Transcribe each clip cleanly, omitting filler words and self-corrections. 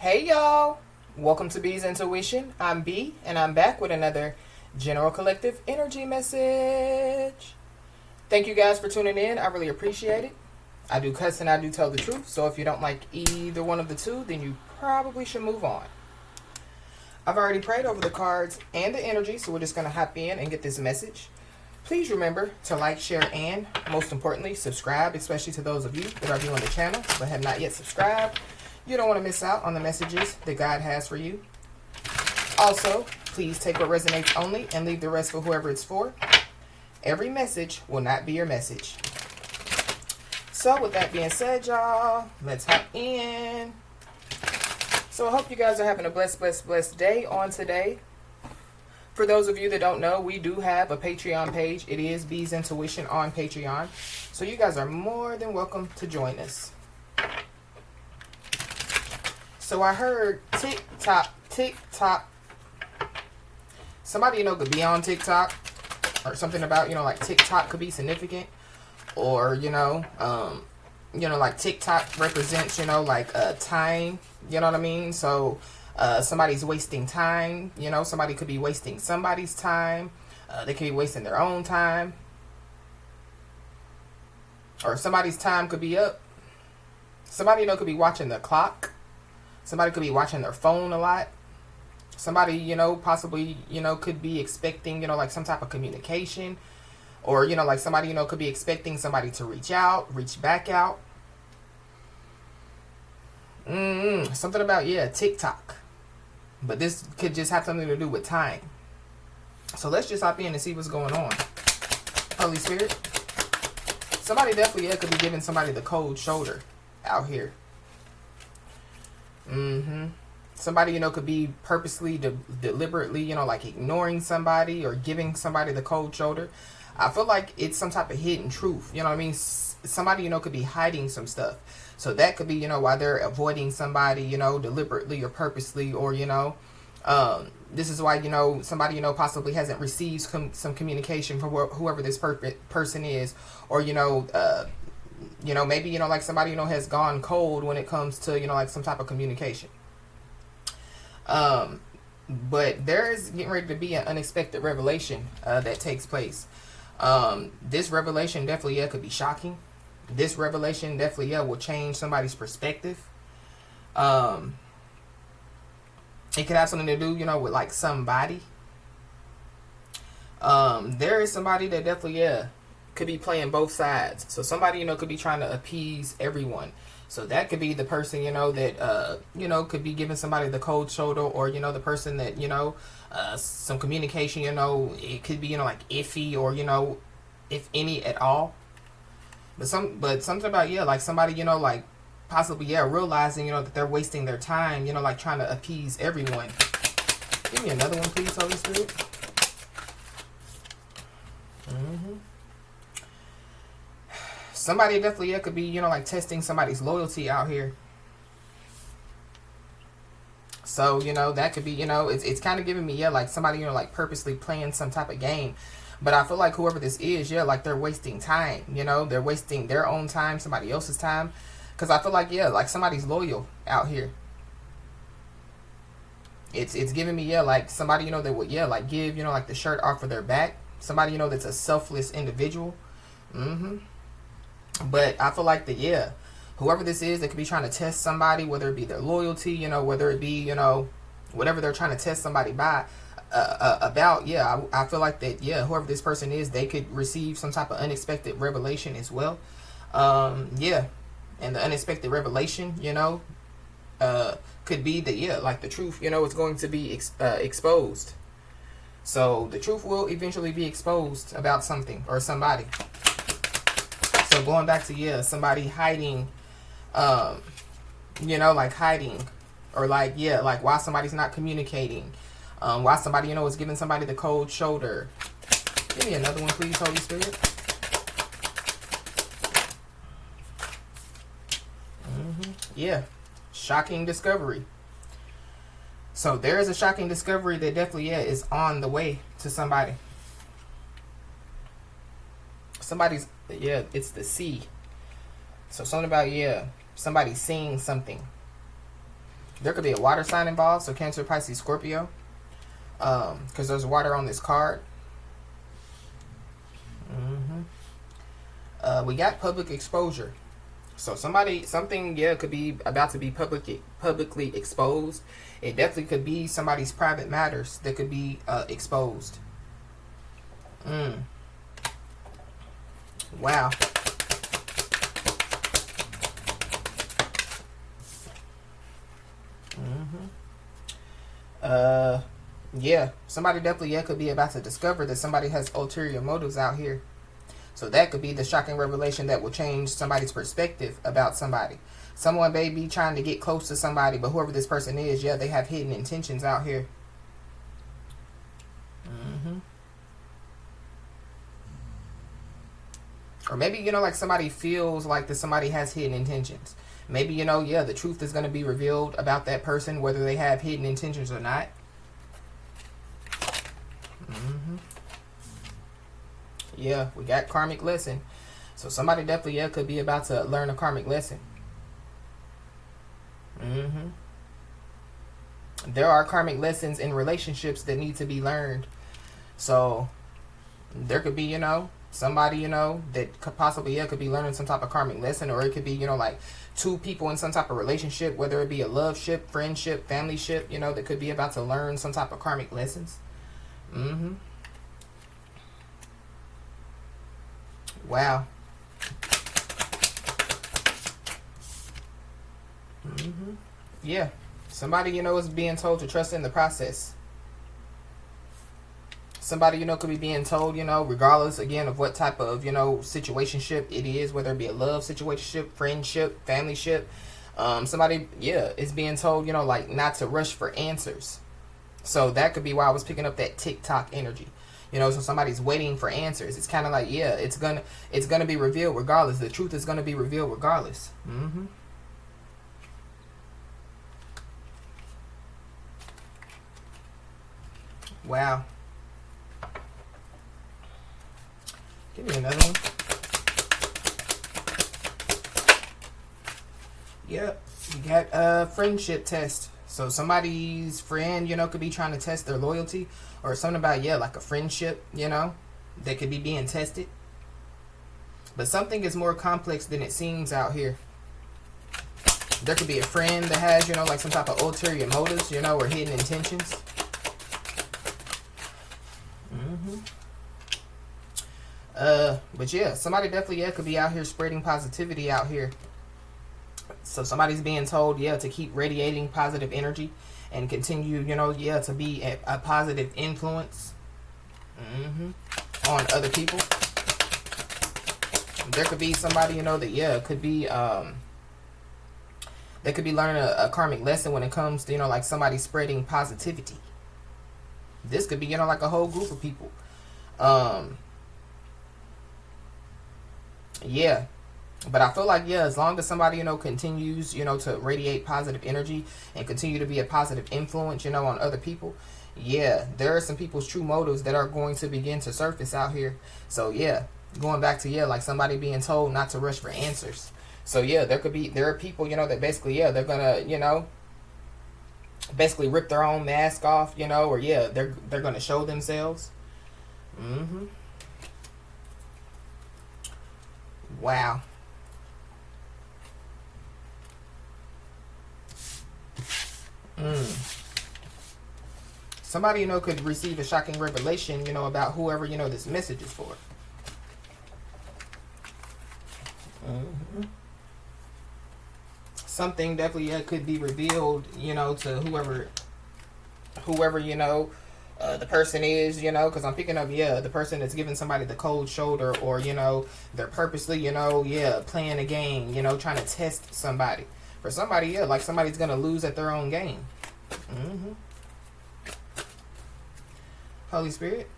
Hey y'all, welcome to B's Intuition. I'm B and I'm back with another General Collective Energy message. Thank you guys for tuning in. I really appreciate it. I do cuss and I do tell the truth, so if you don't like either one of the two, then you probably should move on. I've already prayed over the cards and the energy, so we're just going to hop in and get this message. Please remember to like, share, and most importantly, subscribe, especially to those of you that are viewing the channel but have not yet subscribed. You don't want to miss out on the messages that God has for you. Also, please take what resonates only and leave the rest for whoever it's for. Every message will not be your message. So with that being said, y'all, let's hop in. So I hope you guys are having a blessed day on today. For those of you that don't know, we do have a Patreon page. It is B's Intuition on Patreon. So you guys are more than welcome to join us. So I heard TikTok. Somebody, could be on TikTok or something about, like TikTok could be significant, or, like TikTok represents, time, you know what I mean? So somebody's wasting time, somebody could be wasting somebody's time. They could be wasting their own time, or somebody's time could be up. Somebody, could be watching the clock. Somebody could be watching their phone a lot. Somebody, possibly, could be expecting, like some type of communication. Or, like somebody, could be expecting somebody to reach back out. Something about, TikTok. But this could just have something to do with time. So let's just hop in and see what's going on. Holy Spirit. Somebody definitely could be giving somebody the cold shoulder out here. Somebody, could be purposely, deliberately, like ignoring somebody or giving somebody the cold shoulder. I feel like it's some type of hidden truth. You know what I mean? Somebody, could be hiding some stuff. So that could be, why they're avoiding somebody, deliberately or purposely, or, this is why, somebody, possibly hasn't received some communication from whoever this person is, or, maybe, like somebody, has gone cold when it comes to, like some type of communication. But there is getting ready to be an unexpected revelation that takes place. This revelation definitely could be shocking. This revelation definitely will change somebody's perspective. It could have something to do, with like somebody. There is somebody that definitely could be playing both sides. So somebody, could be trying to appease everyone. So that could be the person, that, could be giving somebody the cold shoulder, or, the person that, some communication, it could be, like iffy, or, if any at all. But something about, like somebody, like possibly, realizing, that they're wasting their time, like trying to appease everyone. Give me another one, please, Holy Spirit. Somebody definitely could be, like testing somebody's loyalty out here. So, that could be, it's kind of giving me, like somebody, like purposely playing some type of game. But I feel like whoever this is, like they're wasting time, they're wasting their own time, somebody else's time. Because I feel like, like somebody's loyal out here. It's giving me, like somebody, that would, like give, like the shirt off of their back. Somebody, that's a selfless individual. But I feel like that, whoever this is, they could be trying to test somebody, whether it be their loyalty, whether it be, whatever they're trying to test somebody by, about, I feel like that, whoever this person is, they could receive some type of unexpected revelation as well. And the unexpected revelation, could be that, like the truth, is going to be exposed. So the truth will eventually be exposed about something or somebody. So going back to, somebody hiding, like hiding, or like, like why somebody's not communicating, why somebody, is giving somebody the cold shoulder. Give me another one, please, Holy Spirit. Shocking discovery. So there is a shocking discovery that definitely, is on the way to somebody. Somebody's, it's the sea. So something about, somebody seeing something. There could be a water sign involved, so Cancer, Pisces, Scorpio. Because there's water on this card. We got public exposure. So something, yeah, could be about to be publicly exposed. It definitely could be somebody's private matters that could be exposed. Wow. Yeah, somebody definitely, yeah, could be about to discover that somebody has ulterior motives out here. So that could be the shocking revelation that will change somebody's perspective about somebody. Someone may be trying to get close to somebody, but whoever this person is, yeah, they have hidden intentions out here. Or maybe, you know, like somebody feels like that somebody has hidden intentions. Maybe, you know, yeah, the truth is going to be revealed about that person, whether they have hidden intentions or not. Yeah, we got karmic lesson. So somebody definitely, yeah, could be about to learn a karmic lesson. There are karmic lessons in relationships that need to be learned. So there could be, you know, somebody, you know, that could possibly, yeah, could be learning some type of karmic lesson. Or it could be, you know, like two people in some type of relationship, whether it be a love ship, friendship, family ship, you know, that could be about to learn some type of karmic lessons. Wow. Yeah. Somebody, you know, is being told to trust in the process. Somebody, you know, could be being told, you know, regardless, again, of what type of, you know, situationship it is, whether it be a love situationship, friendship, family ship. Somebody, yeah, is being told, you know, like not to rush for answers. So that could be why I was picking up that TikTok energy. You know, so somebody's waiting for answers. It's kind of like, yeah, it's gonna be revealed regardless. The truth is gonna be revealed regardless. Wow. Give me another one. Yep. You got a friendship test. So somebody's friend, you know, could be trying to test their loyalty. Or something about, yeah, like a friendship, you know, that could be being tested. But something is more complex than it seems out here. There could be a friend that has, you know, like some type of ulterior motives, you know, or hidden intentions. But yeah, somebody definitely, yeah, could be out here spreading positivity out here. So somebody's being told, yeah, to keep radiating positive energy and continue, you know, yeah, to be a positive influence on other people. There could be somebody, you know, that, yeah, could be, they could be learning a karmic lesson when it comes to, you know, like somebody spreading positivity. This could be, you know, like a whole group of people. Yeah. But I feel like, yeah, as long as somebody, you know, continues, you know, to radiate positive energy and continue to be a positive influence, you know, on other people, yeah, there are some people's true motives that are going to begin to surface out here. So, yeah, going back to, yeah, like somebody being told not to rush for answers. So, yeah, there are people, you know, that basically, yeah, they're gonna, you know, basically rip their own mask off, you know, or, yeah, they're gonna show themselves. Wow. Somebody, you know, could receive a shocking revelation, you know, about whoever, you know, this message is for. Something definitely could be revealed, you know, to whoever, you know, the person is, you know, because I'm picking up, yeah, the person that's giving somebody the cold shoulder, or, you know, they're purposely, you know, yeah, playing a game, you know, trying to test somebody. For somebody, yeah, like somebody's going to lose at their own game. Holy Spirit.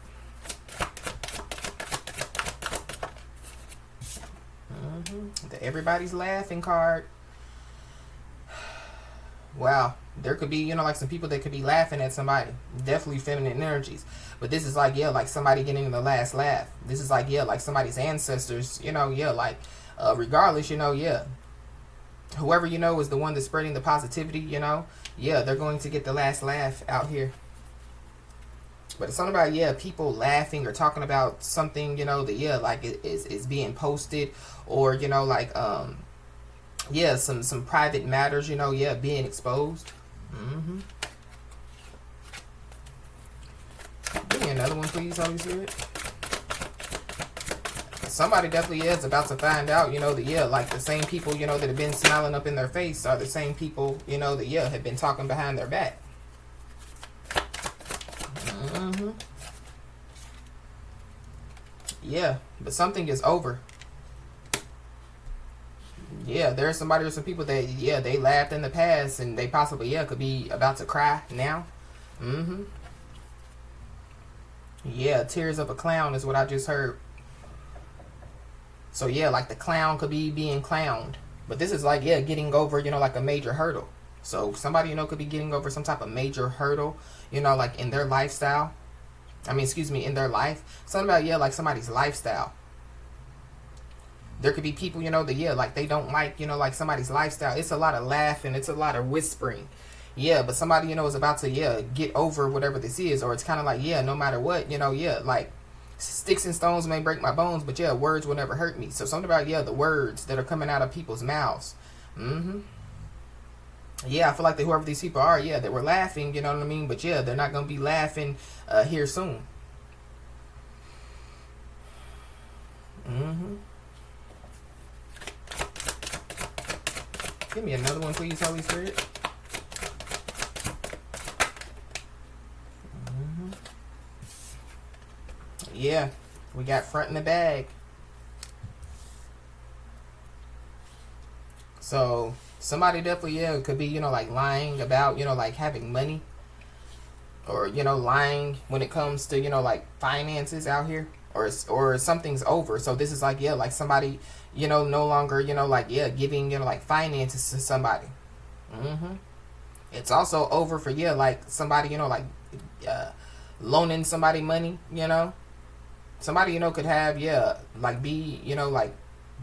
The everybody's laughing card. Wow. There could be, you know, like some people that could be laughing at somebody. Definitely feminine energies. But this is like, yeah, like somebody getting the last laugh. This is like, yeah, like somebody's ancestors, you know, yeah, like regardless, you know, yeah. whoever, you know, is the one that's spreading the positivity, you know, yeah, they're going to get the last laugh out here. But it's something about, yeah, people laughing or talking about something, you know, that, yeah, like is being posted, or, you know, like, yeah, some private matters, you know, yeah, being exposed. Give me another one, please, Holy Spirit. Somebody definitely is about to find out, you know, that, yeah, like the same people, you know, that have been smiling up in their face are the same people, you know, that, yeah, have been talking behind their back. Yeah, but something is over. Yeah, there's somebody or some people that, yeah, they laughed in the past and they possibly, yeah, could be about to cry now. Yeah, tears of a clown is what I just heard. So, yeah, like the clown could be being clowned. But this is like, yeah, getting over, you know, like a major hurdle. So somebody, you know, could be getting over some type of major hurdle, you know, like in their lifestyle. I mean, excuse me, in their life. Something about, yeah, like somebody's lifestyle. There could be people, you know, that, yeah, like they don't like, you know, like somebody's lifestyle. It's a lot of laughing. It's a lot of whispering. Yeah, but somebody, you know, is about to, yeah, get over whatever this is. Or it's kind of like, yeah, no matter what, you know, yeah, like sticks and stones may break my bones, but yeah, words will never hurt me. So something about, yeah, the words that are coming out of people's mouths. Yeah, I feel like that whoever these people are, yeah, they were laughing, you know what I mean? But yeah, they're not going to be laughing here soon. Give me another one, please, Holy Spirit. Yeah, we got front in the bag. So somebody definitely, yeah, could be, you know, like lying about, you know, like having money, or, you know, lying when it comes to, you know, like finances out here, or something's over. So this is like, yeah, like somebody, you know, no longer, you know, like, yeah, giving, you know, like finances to somebody. It's also over for, yeah, like somebody, you know, like loaning somebody money, you know. Somebody, you know, could have, yeah, like be, you know, like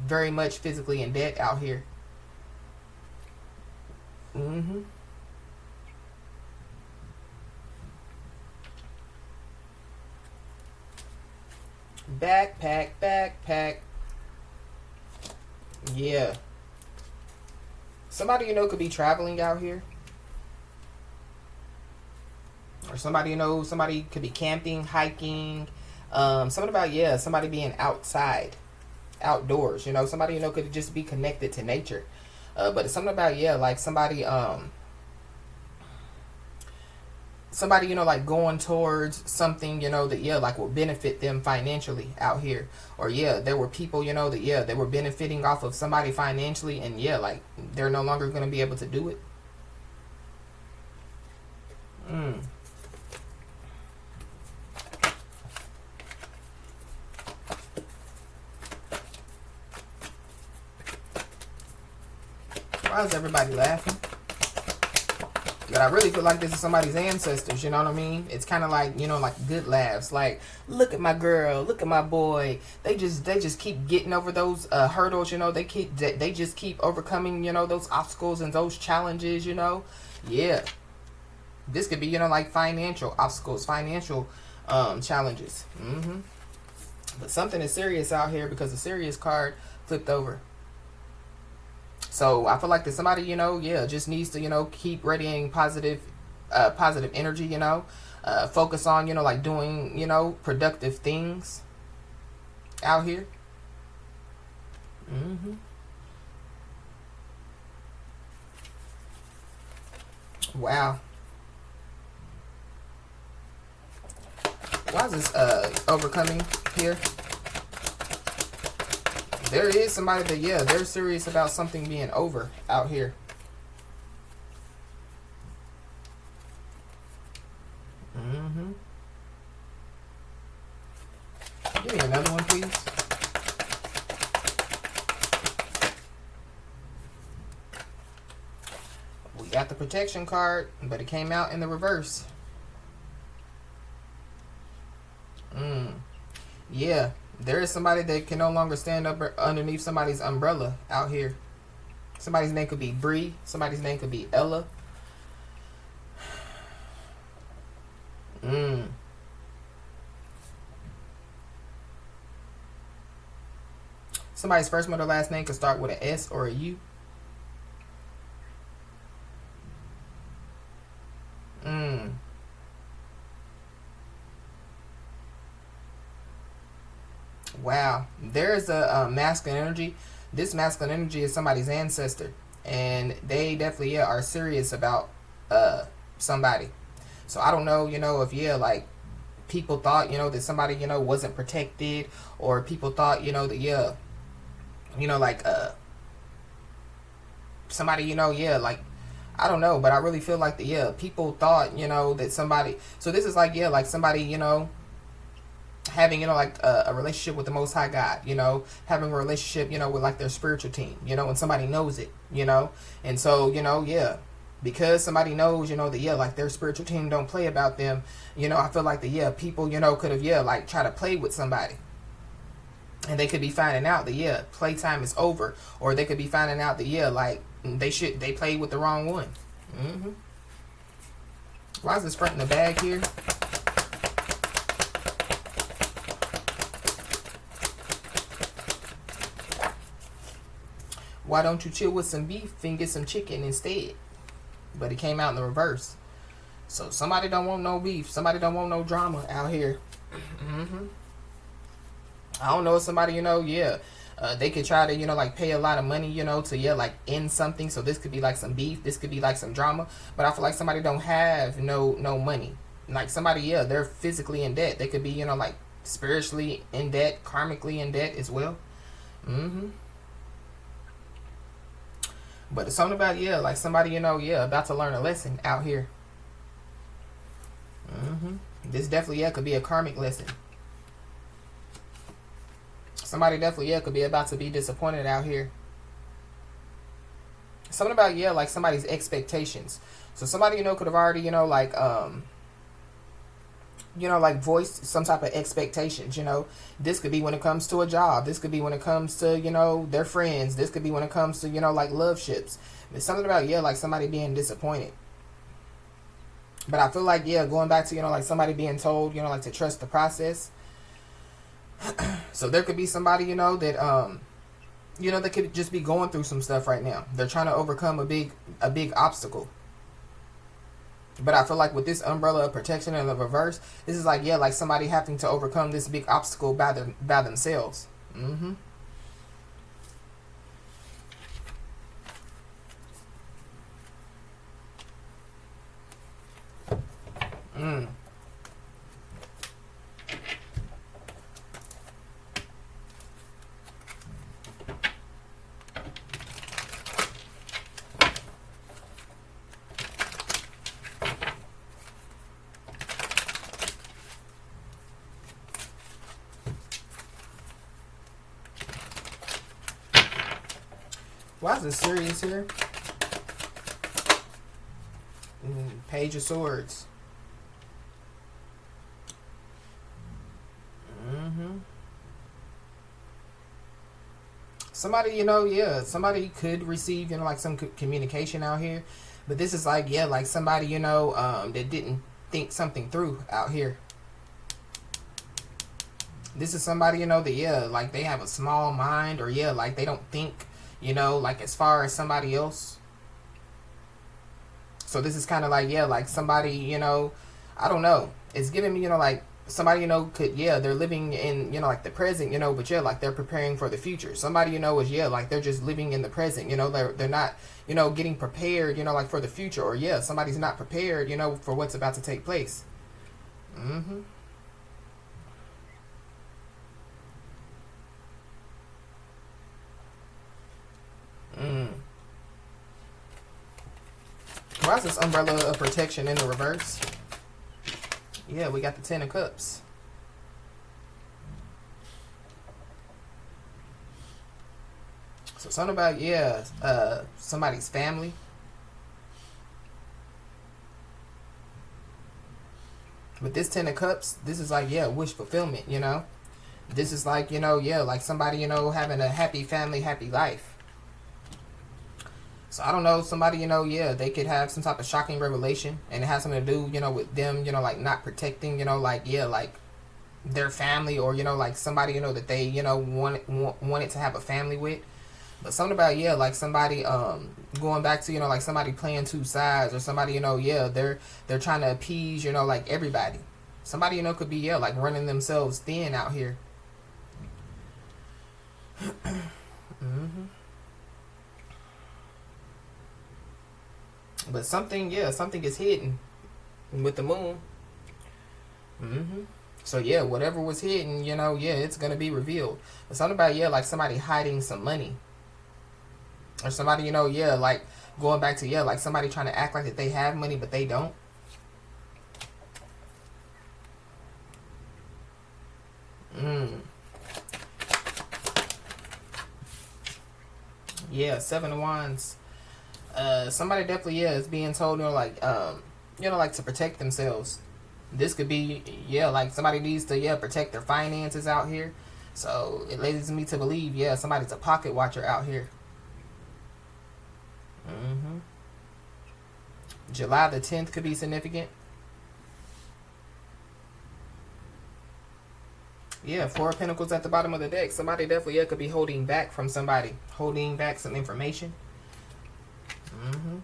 very much physically in debt out here. Backpack. Yeah. Somebody, you know, could be traveling out here. Or somebody, you know, somebody could be camping, hiking. Something about, yeah, somebody being outside, outdoors, you know. Somebody, you know, could just be connected to nature. But it's something about, yeah, like somebody, somebody, you know, like going towards something, you know, that, yeah, like will benefit them financially out here. Or, yeah, there were people, you know, that, yeah, they were benefiting off of somebody financially, and, yeah, like they're no longer going to be able to do it. Why is everybody laughing? But I really feel like this is somebody's ancestors, you know what I mean? It's kind of like, you know, like good laughs. Like, look at my girl, look at my boy. They just keep getting over those hurdles, you know. They just keep overcoming, you know, those obstacles and those challenges, you know. Yeah. This could be, you know, like financial obstacles, financial challenges. But something is serious out here because the serious card flipped over. So I feel like that somebody, you know, yeah, just needs to, you know, keep radiating positive energy, you know, focus on, you know, like doing, you know, productive things out here. Wow. Why is this overcoming here? There is somebody that, yeah, they're serious about something being over out here. Give me another one, please. We got the protection card, but it came out in the reverse. Yeah. There is somebody that can no longer stand up underneath somebody's umbrella out here. Somebody's name could be Bree. Somebody's name could be Ella. Somebody's first, middle, last name could start with an S or a U. Wow. There's a masculine energy. This masculine energy is somebody's ancestor. And they definitely, yeah, are serious about somebody. So I don't know, if, yeah, like, people thought, that somebody, wasn't protected. Or people thought, that, yeah, like, somebody, yeah, like, I don't know. But I really feel like, people thought, that somebody. So this is like, yeah, like somebody, having, like a relationship with the Most High God, having a relationship, with like their spiritual team, and somebody knows it, and so, yeah, because somebody knows, that, yeah, like their spiritual team don't play about them, I feel like people, could have, yeah, like try to play with somebody. And they could be finding out that, yeah, playtime is over. Or they could be finding out that, yeah, like they played with the wrong one. Why is this front in the bag here? Why don't you chill with some beef and get some chicken instead? But it came out in the reverse. So somebody don't want no beef. Somebody don't want no drama out here. I don't know if somebody, yeah, they could try to, like pay a lot of money, to, yeah, like end something. So this could be like some beef. This could be like some drama. But I feel like somebody don't have no money. Like somebody, yeah, they're physically in debt. They could be, like spiritually in debt, karmically in debt as well. But it's something about, yeah, like somebody, yeah, about to learn a lesson out here. This definitely, yeah, could be a karmic lesson. Somebody definitely, yeah, could be about to be disappointed out here. Something about, yeah, like somebody's expectations. So somebody, could have already, like, like voiced some type of expectations, This could be when it comes to a job. This could be when it comes to, their friends. This could be when it comes to, like love ships. It's something about, yeah, like somebody being disappointed. But I feel like, yeah, going back to, like somebody being told, like to trust the process. So there could be somebody, that, that could just be going through some stuff right now. They're trying to overcome a big obstacle. But I feel like with this umbrella of protection in the reverse, this is like, yeah, like somebody having to overcome this big obstacle by themselves. Why is this serious here? Page of Swords. Somebody, yeah, somebody could receive, like some communication out here. But this is like, yeah, like somebody, that didn't think something through out here. This is somebody, that, yeah, like they have a small mind, or, yeah, like they don't think, like as far as somebody else. So this is kind of like, yeah, like somebody, I don't know. It's giving me, like somebody, could, yeah, they're living in, like the present, but yeah, like they're preparing for the future. Somebody, is, yeah, like they're just living in the present, they're not, getting prepared, like for the future. Or, yeah, somebody's not prepared, for what's about to take place. Why is this umbrella of protection in the reverse? Yeah, we got the 10 of Cups. So something about, yeah, somebody's family. With this 10 of Cups, this is like, yeah, wish fulfillment, This is like, yeah, like somebody, having a happy family, happy life. So I don't know, somebody, yeah, they could have some type of shocking revelation, and it has something to do, with them, like not protecting, like, yeah, like their family, or, like somebody, that they, wanted to have a family with. But something about, yeah, like somebody going back to, like somebody playing two sides, or somebody, yeah, they're trying to appease, like everybody. Somebody, could be, yeah, like running themselves thin out here. Mm-hmm. But something, yeah, something is hidden with the moon. Mm-hmm. So yeah, whatever was hidden, yeah, it's gonna be revealed. But something about, yeah, like somebody hiding some money, or somebody, yeah, like going back to, yeah, like somebody trying to act like that they have money but they don't. Mm. Yeah, Seven of Wands. Somebody definitely, yeah, is being told, like to protect themselves. This could be, yeah, like somebody needs to, yeah, protect their finances out here. So it leads me to believe, yeah, somebody's a pocket watcher out here. Mm-hmm. July the 10th could be significant. Yeah, Four of Pentacles at the bottom of the deck. Somebody definitely, yeah, could be holding back from somebody. Holding back some information. Mm-hmm.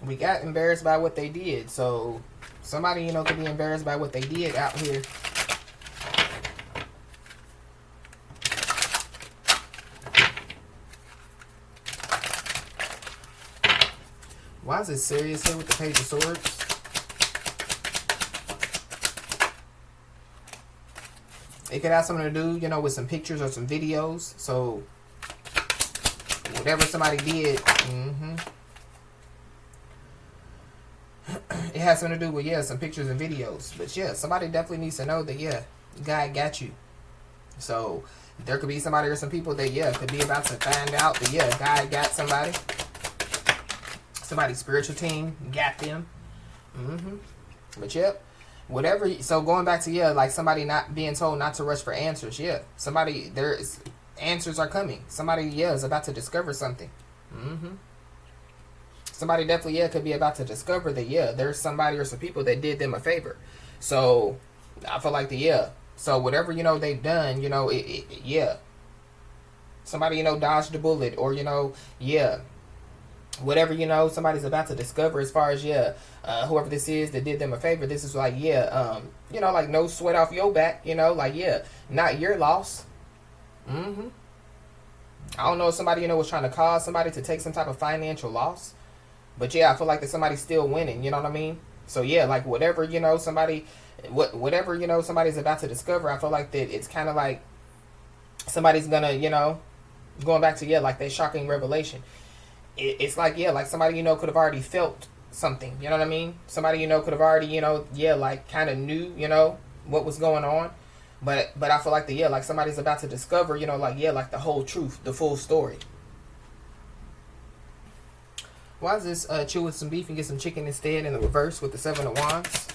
We got embarrassed by what they did. So somebody, could be embarrassed by what they did out here. Why is it serious here with the Page of Swords? It could have something to do, with some pictures or some videos. So whatever somebody did, it has something to do with, yeah, some pictures and videos. But yeah, somebody definitely needs to know that, yeah, God got you. So there could be somebody or some people that, yeah, could be about to find out that, yeah, God got somebody. Somebody's spiritual team got them. But yep, whatever. So going back to, yeah, like somebody not being told not to rush for answers. Yeah, somebody, there's answers are coming. Somebody, yeah, is about to discover something. Somebody definitely, yeah, could be about to discover that, yeah, there's somebody or some people that did them a favor. So I feel like yeah. So whatever, they've done, yeah. Somebody, dodged a bullet, or, yeah. Whatever, somebody's about to discover as far as, yeah, whoever this is that did them a favor. This is like, yeah, like no sweat off your back, like, yeah, not your loss. I don't know if somebody, was trying to cause somebody to take some type of financial loss. But yeah, I feel like that somebody's still winning, you know what I mean? So yeah, like whatever, somebody, whatever, somebody's about to discover, I feel like that it's kind of like somebody's gonna, going back to, yeah, like that shocking revelation. It's like, yeah, like somebody, could have already felt something, you know what I mean? Somebody, could have already, yeah, like kind of knew, what was going on. But I feel like yeah, like somebody's about to discover, like, yeah, like the whole truth, the full story. Why is this chew with some beef and get some chicken instead in the reverse with the Seven of Wands?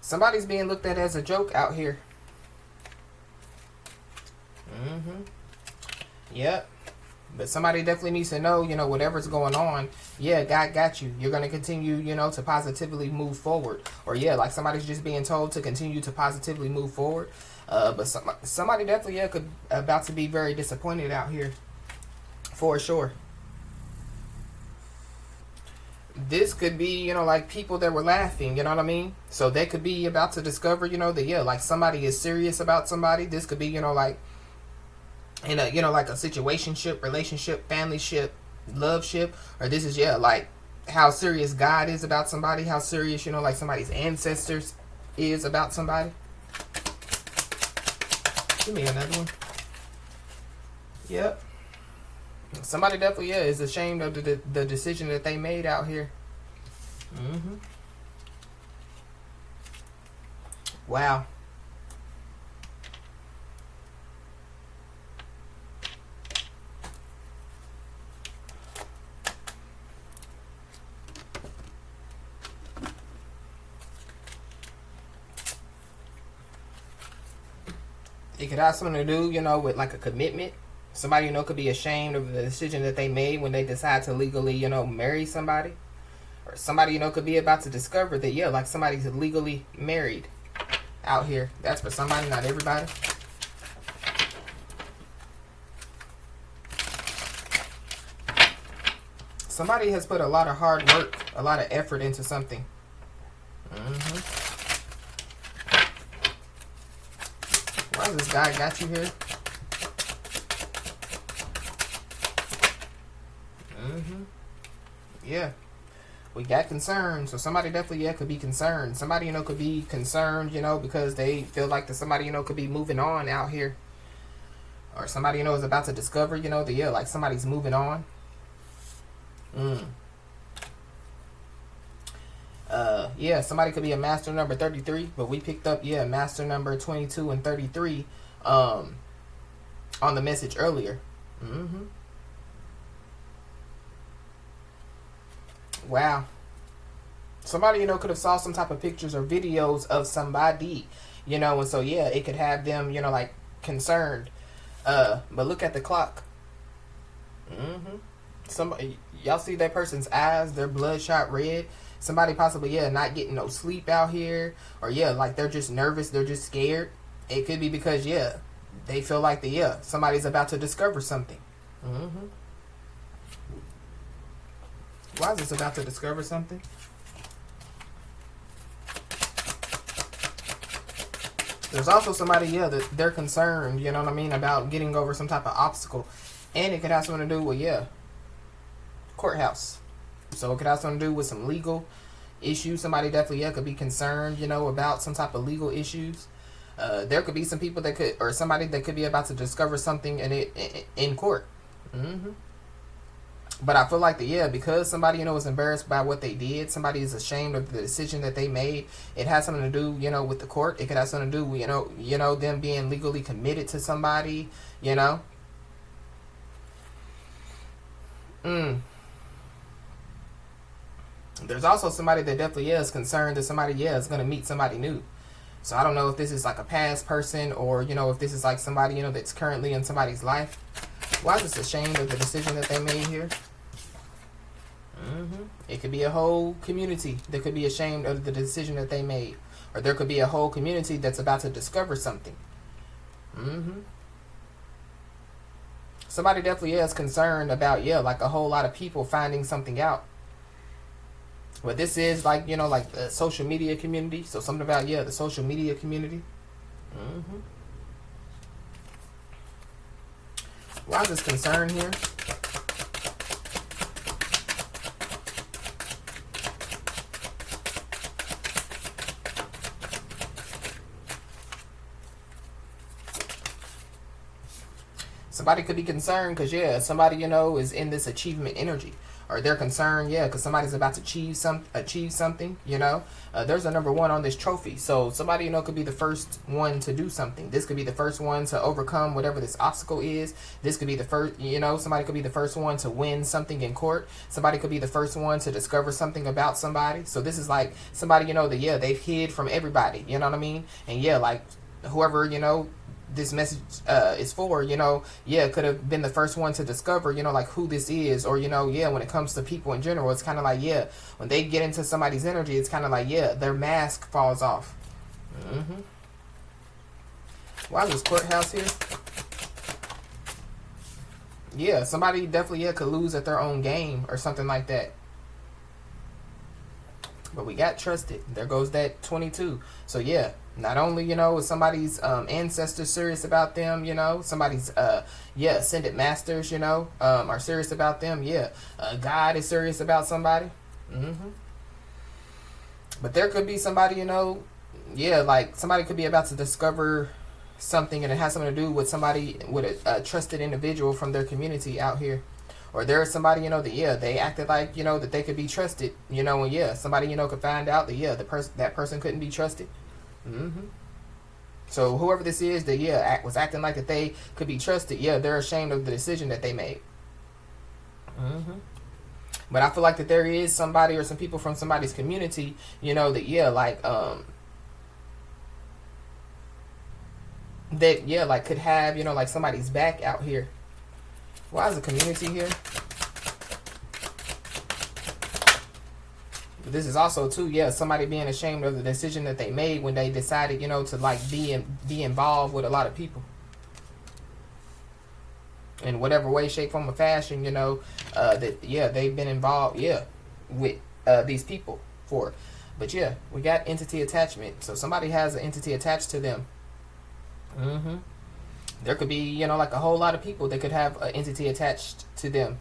Somebody's being looked at as a joke out here. Yep. But somebody definitely needs to know, whatever's going on, yeah, God got you. You're going to continue, to positively move forward. Or, yeah, like somebody's just being told to continue to positively move forward. But somebody definitely, yeah, could about to be very disappointed out here. For sure. This could be, like people that were laughing, you know what I mean? So they could be about to discover, that, yeah, like somebody is serious about somebody. This could be, like, in a, like a situationship, relationship, familyship, loveship. Or this is, yeah, like how serious God is about somebody. How serious, like somebody's ancestors is about somebody. Give me another one. Yep. Somebody definitely, yeah, is ashamed of the decision that they made out here. Wow. It could have something to do, you know, with like a commitment. Somebody, you know, could be ashamed of the decision that they made when they decide to legally, you know, marry somebody. Or somebody, you know, could be about to discover that, yeah, like somebody's legally married out here. That's for somebody, not everybody. Somebody has put a lot of hard work, a lot of effort into something. Why has this guy got you here? Yeah. We got concerned. So somebody definitely, yeah, could be concerned. Somebody, you know, could be concerned, you know, because they feel like that somebody, you know, could be moving on out here. Or somebody, you know, is about to discover, you know, that, yeah, like somebody's moving on. Yeah, somebody could be a master number 33, but we picked up, yeah, master number 22 and 33 on the message earlier. Wow. Somebody, you know, could have saw some type of pictures or videos of somebody, you know, and so, yeah, it could have them, you know, like, concerned. But look at the clock. Somebody, y'all see that person's eyes, they're bloodshot red. Somebody possibly, yeah, not getting no sleep out here. Or, yeah, like, they're just nervous, they're just scared. It could be because, yeah, they feel like somebody's about to discover something. Why is this about to discover something? There's also somebody, yeah, that they're concerned, you know what I mean, about getting over some type of obstacle. And it could have something to do with, yeah, courthouse. So it could have something to do with some legal issues. Somebody definitely, yeah, could be concerned, you know, about some type of legal issues. There could be some people that could, or somebody that could be about to discover something in court. But I feel like because somebody, you know, is embarrassed by what they did, somebody is ashamed of the decision that they made, it has something to do, you know, with the court. It could have something to do with, you know, them being legally committed to somebody, you know. There's also somebody that definitely is concerned that somebody, is going to meet somebody new. So I don't know if this is like a past person or, you know, if this is like somebody, you know, that's currently in somebody's life. Why is this ashamed of the decision that they made here? It could be a whole community that could be ashamed of the decision that they made. Or there could be a whole community that's about to discover something. Somebody definitely is concerned about, like a whole lot of people finding something out. But this is like, you know, like the social media community. So something about, the social media community. Why is this concern here? Somebody could be concerned because, somebody, you know, is in this achievement energy. Or they're concerned, because somebody's about to achieve something, you know. There's a number 1 on this trophy. So somebody, you know, could be the first one to do something. This could be the first one to overcome whatever this obstacle is. This could be the first, you know, somebody could be the first one to win something in court. Somebody could be the first one to discover something about somebody. So this is like somebody, you know, that, they've hid from everybody, you know what I mean? And like whoever, you know, this message is for, you know, could have been the first one to discover, you know, like who this is. Or, you know, when it comes to people in general, it's kind of like, when they get into somebody's energy, it's kind of like, their mask falls off. Why is this courthouse here? Somebody definitely, could lose at their own game or something like that. But we got trusted. There goes that 22. So, not only, you know, is somebody's ancestors serious about them, you know, somebody's, ascended masters, you know, are serious about them. God is serious about somebody. But there could be somebody, you know, like somebody could be about to discover something and it has something to do with somebody, with a trusted individual from their community out here. Or there's somebody, you know, that, they acted like, you know, that they could be trusted, you know, and somebody, you know, could find out that, that person couldn't be trusted. So whoever this is that, was acting like that they could be trusted, they're ashamed of the decision that they made. But I feel like that there is somebody or some people from somebody's community, you know, that, like, that, yeah, like could have, you know, like somebody's back out here. Why is the community here? But this is also too, yeah, somebody being ashamed of the decision that they made when they decided, you know, to like be involved with a lot of people in whatever way, shape, form, or fashion, you know, that, yeah, they've been involved, yeah, with these people for. But yeah, we got entity attachment. So somebody has an entity attached to them. There could be, you know, like a whole lot of people that could have an entity attached to them.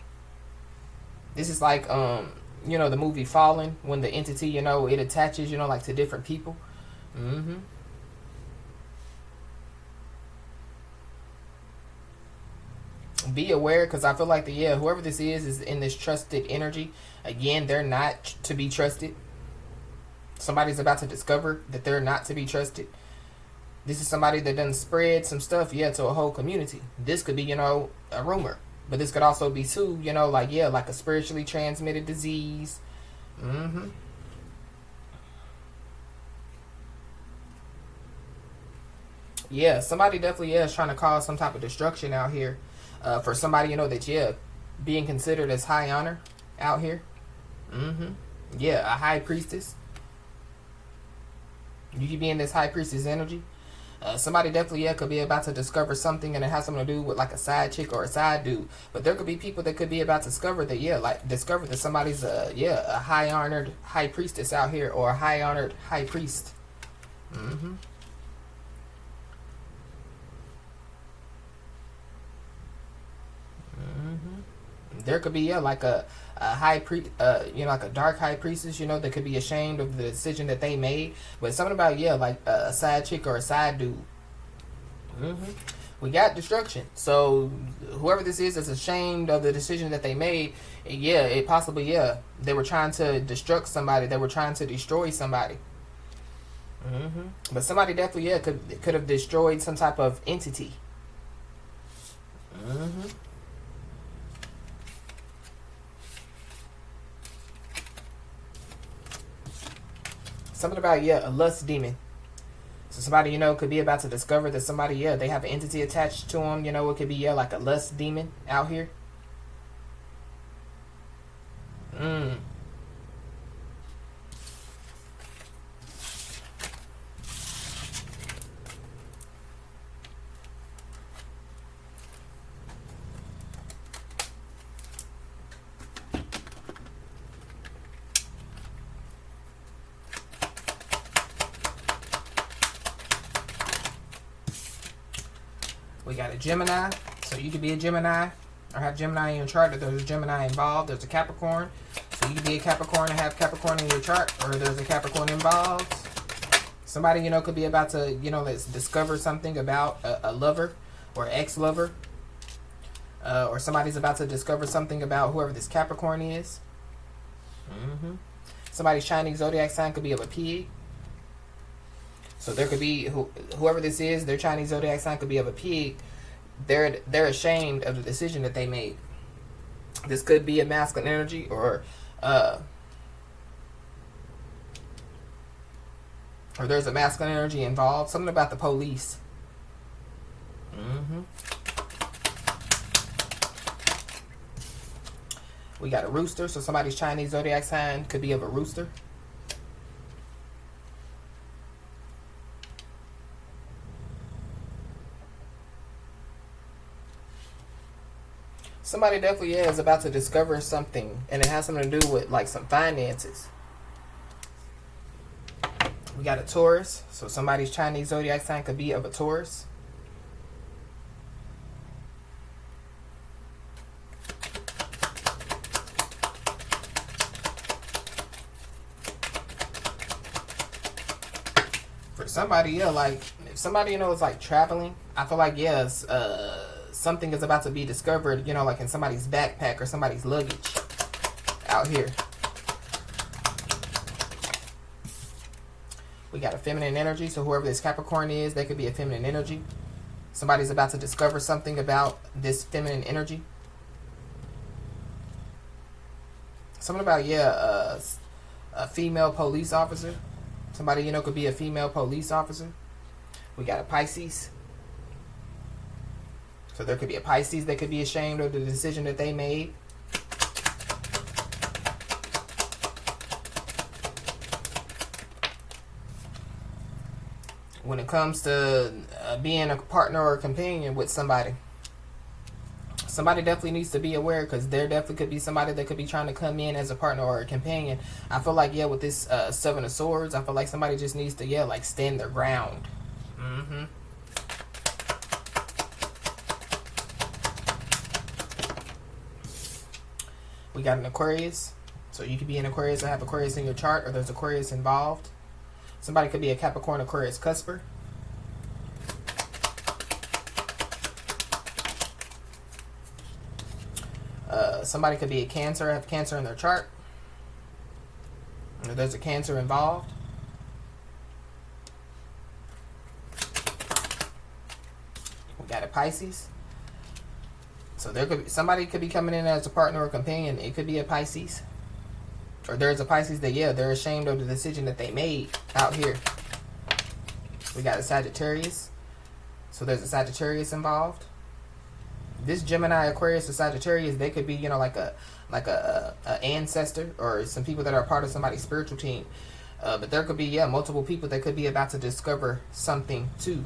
This is like, you know, the movie Fallen, when the entity, you know, it attaches, you know, like to different people. Be aware, because I feel like whoever this is in this trusted energy. Again, they're not to be trusted. Somebody's about to discover that they're not to be trusted. This is somebody that doesn't spread some stuff, to a whole community. This could be, you know, a rumor. But this could also be, too, you know, like, like a spiritually transmitted disease. Yeah, somebody definitely, is trying to cause some type of destruction out here. For somebody, you know, that, being considered as high honor out here. Yeah, a high priestess. You could be in this high priestess energy. Somebody definitely, could be about to discover something, and it has something to do with like a side chick or a side dude. But there could be people that could be about to discover that, discover that somebody's a high honored high priestess out here, or a high honored high priest. There could be, like a high you know, like a dark high priestess, you know, that could be ashamed of the decision that they made. But something about, like a side chick or a side dude. We got destruction. So whoever this is ashamed of the decision that they made. It possibly, they were trying to destruct somebody. They were trying to destroy somebody. But somebody definitely, could have destroyed some type of entity. Something about, a lust demon. So somebody, you know, could be about to discover that somebody, they have an entity attached to them. You know, it could be, like a lust demon out here. We got a Gemini. So you could be a Gemini or have Gemini in your chart. That there's a Gemini involved. There's a Capricorn. So you could be a Capricorn and have Capricorn in your chart, or there's a Capricorn involved. Somebody, you know, could be about to, you know, let's discover something about a lover or ex-lover. Or somebody's about to discover something about whoever this Capricorn is. Somebody's Chinese zodiac sign could be of a pig. So there could be, whoever this is, their Chinese zodiac sign could be of a pig. They're ashamed of the decision that they made. This could be a masculine energy, or there's a masculine energy involved. Something about the police. We got a rooster. So somebody's Chinese zodiac sign could be of a rooster. Somebody definitely, is about to discover something, and it has something to do with like some finances. We got a Taurus. So somebody's Chinese zodiac sign could be of a Taurus. For somebody, like if somebody, you know, is like traveling, I feel like, something is about to be discovered, you know, like in somebody's backpack or somebody's luggage out here. We got a feminine energy. So whoever this Capricorn is, they could be a feminine energy. Somebody's about to discover something about this feminine energy. Something about, a female police officer. Somebody, you know, could be a female police officer. We got a Pisces. So there could be a Pisces that could be ashamed of the decision that they made. When it comes to being a partner or a companion with somebody, somebody definitely needs to be aware, because there definitely could be somebody that could be trying to come in as a partner or a companion. I feel like, yeah, with this Seven of Swords, I feel like somebody just needs to, yeah, like stand their ground. We got an Aquarius. So you could be an Aquarius or have Aquarius in your chart, or there's Aquarius involved. Somebody could be a Capricorn, Aquarius, cusper. Somebody could be a Cancer, have Cancer in their chart. Or there's a Cancer involved. We got a Pisces. So there could be, somebody could be coming in as a partner or companion. It could be a Pisces. Or there's a Pisces that, yeah, they're ashamed of the decision that they made out here. We got a Sagittarius. So there's a Sagittarius involved. This Gemini, Aquarius, or Sagittarius, they could be, you know, like a ancestor, or some people that are part of somebody's spiritual team. But there could be, yeah, multiple people that could be about to discover something too.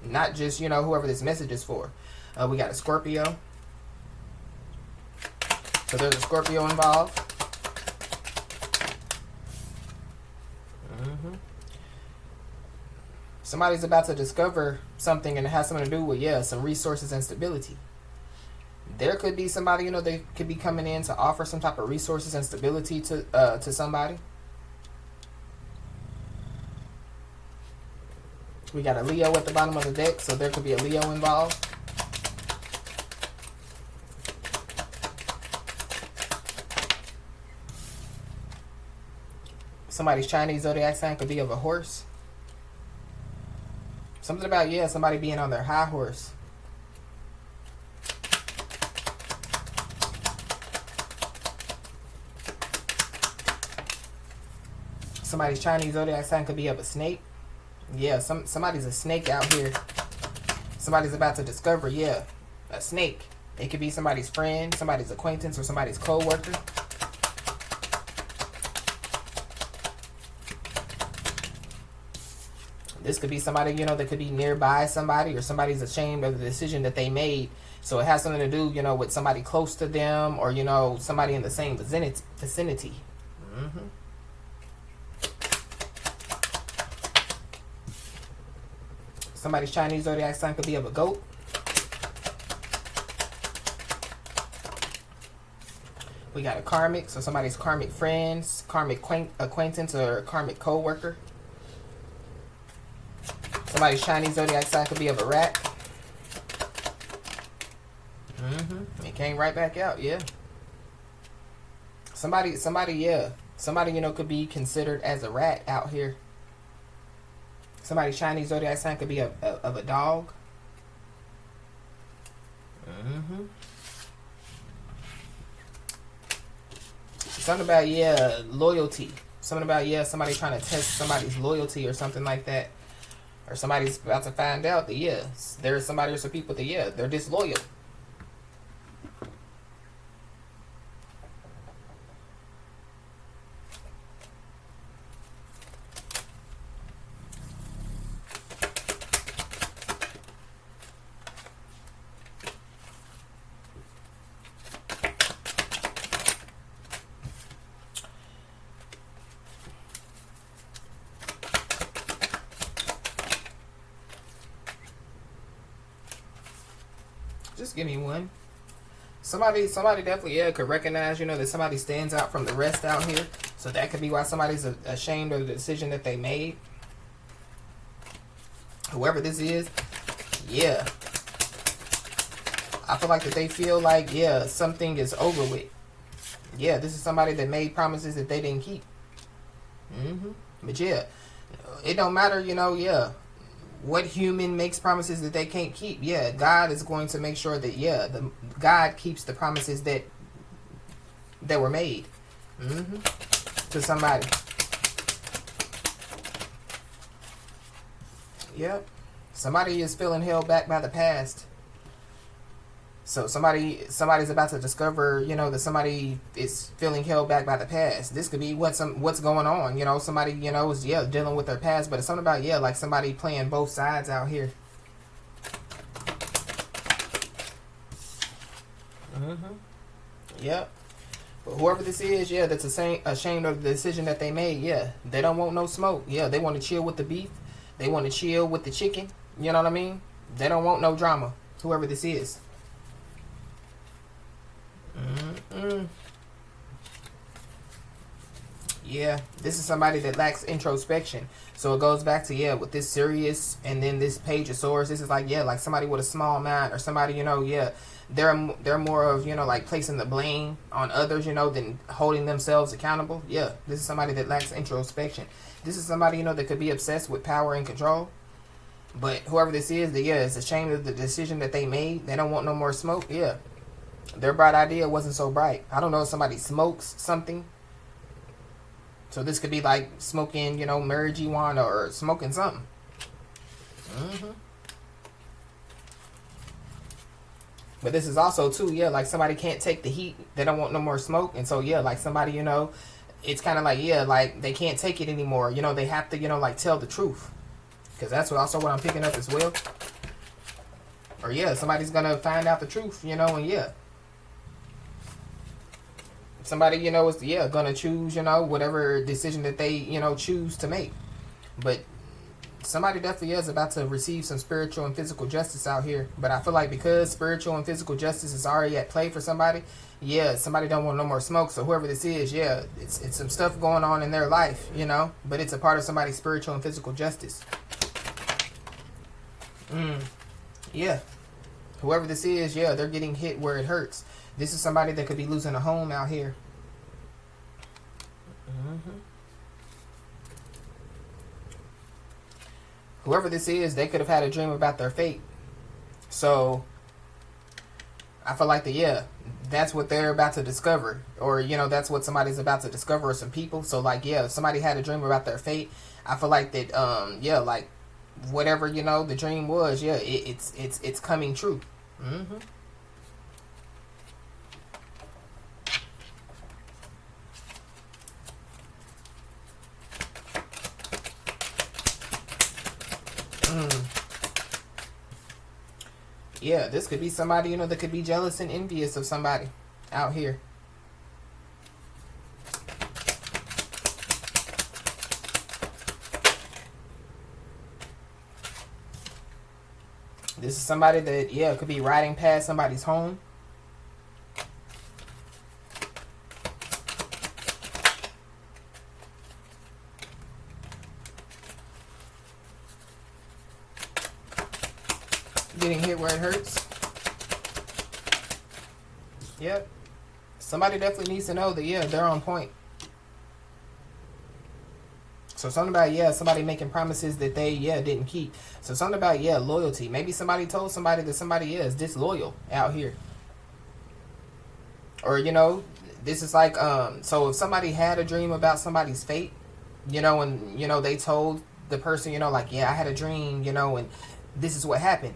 Not just, you know, whoever this message is for. We got a Scorpio. So there's a Scorpio involved. Somebody's about to discover something, and it has something to do with, yeah, some resources and stability. There could be somebody, you know, they could be coming in to offer some type of resources and stability to somebody. We got a Leo at the bottom of the deck, so there could be a Leo involved. Somebody's Chinese zodiac sign could be of a horse. Something about, yeah, somebody being on their high horse. Somebody's Chinese zodiac sign could be of a snake. Yeah, somebody's a snake out here. Somebody's about to discover, yeah, a snake. It could be somebody's friend, somebody's acquaintance, or somebody's co-worker. This could be somebody, you know, that could be nearby somebody, or somebody's ashamed of the decision that they made. So it has something to do, you know, with somebody close to them, or, you know, somebody in the same vicinity. Somebody's Chinese zodiac sign could be of a goat. We got a karmic, so somebody's karmic friends, karmic acquaintance, or karmic co-worker. Somebody's Chinese zodiac sign could be of a rat. It came right back out, yeah. Somebody, yeah. Somebody, you know, could be considered as a rat out here. Somebody's Chinese zodiac sign could be of a dog. Something about, yeah, loyalty. Something about, yeah, somebody trying to test somebody's loyalty or something like that. Or somebody's about to find out that, yeah, there's somebody or some people that, yeah, they're disloyal. Just give me one. Somebody definitely, yeah, could recognize, you know, that somebody stands out from the rest out here. So that could be why somebody's ashamed of the decision that they made. Whoever this is, yeah. I feel like that they feel like, yeah, something is over with. Yeah, this is somebody that made promises that they didn't keep. But yeah, it don't matter, you know, yeah, what human makes promises that they can't keep. Yeah, God is going to make sure that, yeah, God keeps the promises that were made to somebody. Yep. Somebody is feeling held back by the past. So somebody's about to discover, you know, that somebody is feeling held back by the past. This could be what's going on. You know, somebody, you know, is dealing with their past, but it's something about like somebody playing both sides out here. Yep. But whoever this is, that's ashamed of the decision that they made. They don't want no smoke. They want to chill with the beef. They want to chill with the chicken. You know what I mean? They don't want no drama. Whoever this is. This is somebody that lacks introspection. So it goes back to with this Sirius and then this Page of Swords. This is like like somebody with a small mind, or somebody, you know, they're more of, you know, like placing the blame on others, you know, than holding themselves accountable. This is somebody that lacks introspection. This is somebody, you know, that could be obsessed with power and control. But whoever this is, is ashamed of the decision that they made. They don't want no more smoke. Their bright idea wasn't so bright. I don't know if somebody smokes something. So this could be like smoking, you know, marijuana or smoking something. But this is also too, like somebody can't take the heat. They don't want no more smoke. And so, like somebody, you know, it's kind of like, like they can't take it anymore. You know, they have to, you know, like tell the truth. Because that's what I'm picking up as well. Or somebody's going to find out the truth, you know, and somebody, you know, is going to choose, you know, whatever decision that they, you know, choose to make. But somebody definitely is about to receive some spiritual and physical justice out here. But I feel like because spiritual and physical justice is already at play for somebody, somebody don't want no more smoke. So whoever this is, it's some stuff going on in their life, you know, but it's a part of somebody's spiritual and physical justice. Whoever this is, they're getting hit where it hurts. This is somebody that could be losing a home out here. Whoever this is, they could have had a dream about their fate. So I feel like that's what they're about to discover. Or, you know, that's what somebody's about to discover, or some people. So like, if somebody had a dream about their fate, I feel like that, like whatever, you know, the dream was, it's coming true. This could be somebody, you know, that could be jealous and envious of somebody out here. This is somebody that, could be riding past somebody's home. Getting hit where it hurts. Somebody definitely needs to know that, they're on point. So something about, somebody making promises that they, didn't keep. So something about, loyalty. Maybe somebody told somebody that somebody is disloyal out here. Or, you know, this is like, so if somebody had a dream about somebody's fate, you know, and, you know, they told the person, you know, like, I had a dream, you know, and this is what happened.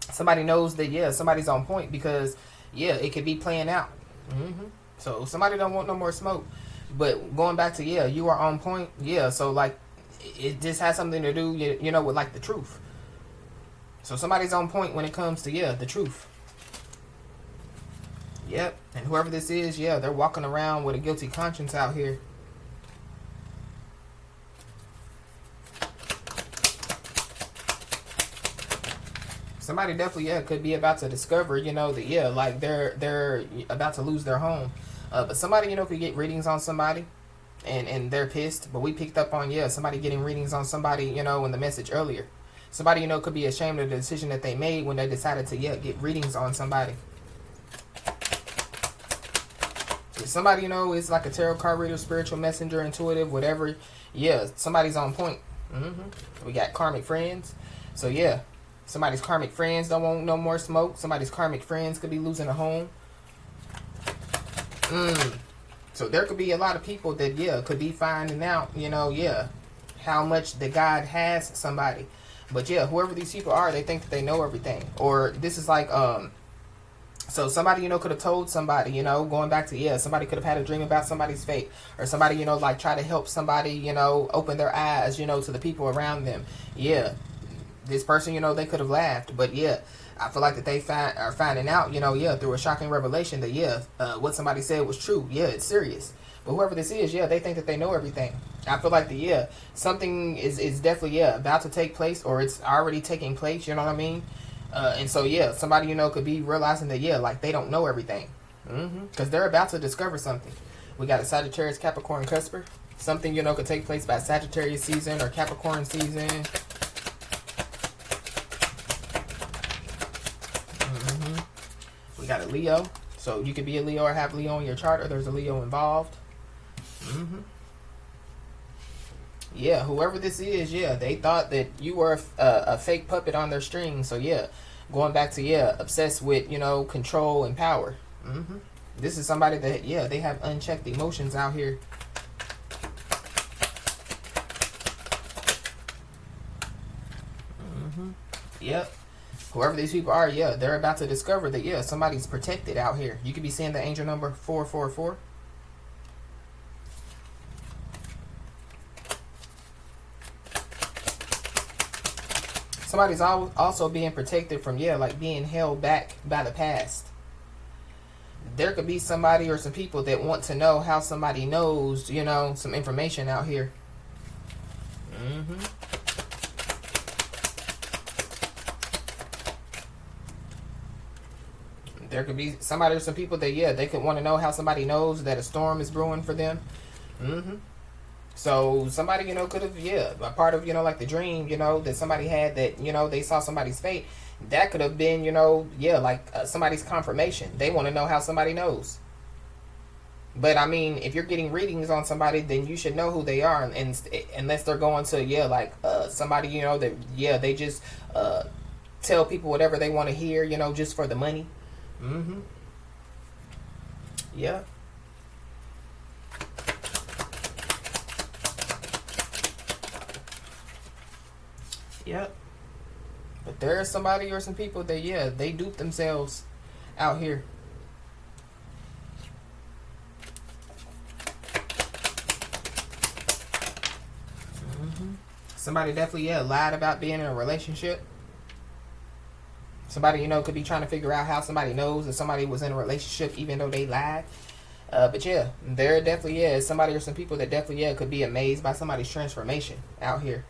Somebody knows that, somebody's on point because, it could be playing out. So somebody don't want no more smoke. But going back to, you are on point. So like, it just has something to do, you know, with like the truth. So somebody's on point when it comes to, the truth. And whoever this is, they're walking around with a guilty conscience out here. Somebody definitely, could be about to discover, you know, that, like they're about to lose their home. But somebody, you know, could get readings on somebody and they're pissed. But we picked up on, somebody getting readings on somebody, you know, in the message earlier. Somebody, you know, could be ashamed of the decision that they made when they decided to, get readings on somebody. If somebody, you know, is like a tarot card reader, spiritual messenger, intuitive, whatever, somebody's on point. We got karmic friends. So, somebody's karmic friends don't want no more smoke. Somebody's karmic friends could be losing a home. So there could be a lot of people that, could be finding out, you know, how much the God has somebody. But yeah, whoever these people are, they think that they know everything. Or this is like, so somebody, could have told somebody, going back to, somebody could have had a dream about somebody's fate. Or somebody, like try to help somebody, open their eyes, to the people around them. Yeah, this person, they could have laughed. But yeah, I feel like that they are finding out, through a shocking revelation that, what somebody said was true. Yeah, it's serious. But whoever this is, they think that they know everything. I feel like something is definitely, about to take place, or it's already taking place, you know what I mean? And so, somebody, could be realizing that, like, they don't know everything. Because they're about to discover something. We got a Sagittarius, Capricorn, Cusper. Something, could take place by Sagittarius season or Capricorn season. We got a Leo. So you could be a Leo or have Leo in your chart, or there's a Leo involved. Yeah, whoever this is, they thought that you were a fake puppet on their string. So going back to obsessed with control and power. This is somebody that they have unchecked emotions out here. Yep. Whoever these people are, they're about to discover that somebody's protected out here. You could be seeing the angel number 444. Somebody's also being protected from, like being held back by the past. There could be somebody or some people that want to know how somebody knows, some information out here. There could be somebody or some people that, they could want to know how somebody knows that a storm is brewing for them. So somebody, could have, a part of, like the dream, that somebody had that, they saw somebody's fate. That could have been, like somebody's confirmation. They want to know how somebody knows. But I mean, if you're getting readings on somebody, then you should know who they are. And unless they're going to, like somebody, that, they just tell people whatever they want to hear, just for the money. Yeah. Yep. But there is somebody or some people that, they dupe themselves out here. Somebody definitely, lied about being in a relationship. Somebody, could be trying to figure out how somebody knows that somebody was in a relationship even though they lied. But there definitely is somebody or some people that definitely, could be amazed by somebody's transformation out here.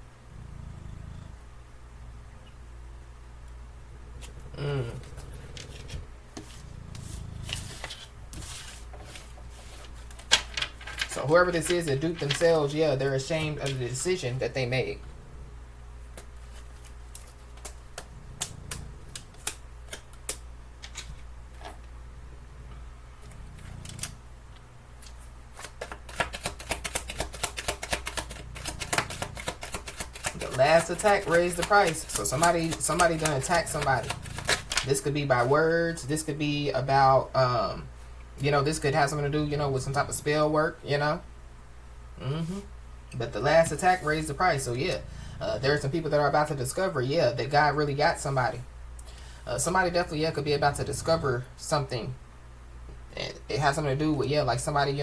So whoever this is that duped themselves, they're ashamed of the decision that they made. The last attack raised the price. So somebody gonna attack somebody. This could be by words. This could be about this could have something to do, with some type of spell work, But the last attack raised the price. So there are some people that are about to discover, that God really got somebody. Somebody definitely, could be about to discover something. It has something to do with, like somebody,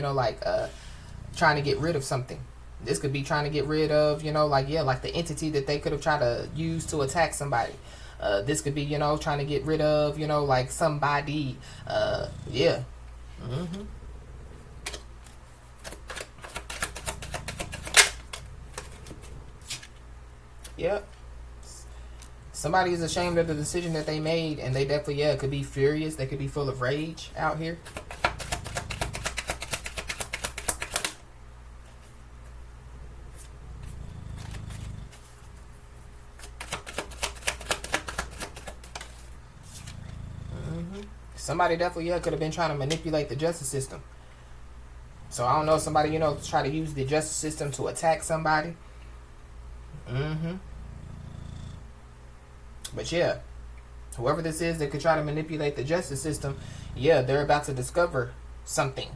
trying to get rid of something. This could be trying to get rid of, like the entity that they could have tried to use to attack somebody. This could be, trying to get rid of, like somebody. Yep. Somebody is ashamed of the decision that they made, and they definitely, could be furious. They could be full of rage out here. Somebody definitely, could have been trying to manipulate the justice system. So I don't know, somebody, try to use the justice system to attack somebody. But whoever this is that could try to manipulate the justice system, they're about to discover something.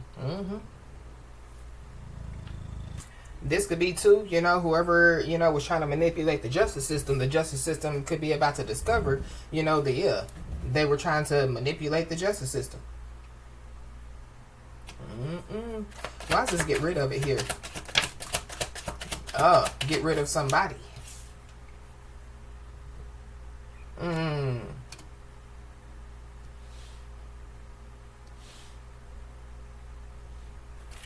This could be too, you know, whoever, you know, was trying to manipulate the justice system could be about to discover, you know, they were trying to manipulate the justice system. Why does this get rid of it here? Oh, get rid of somebody.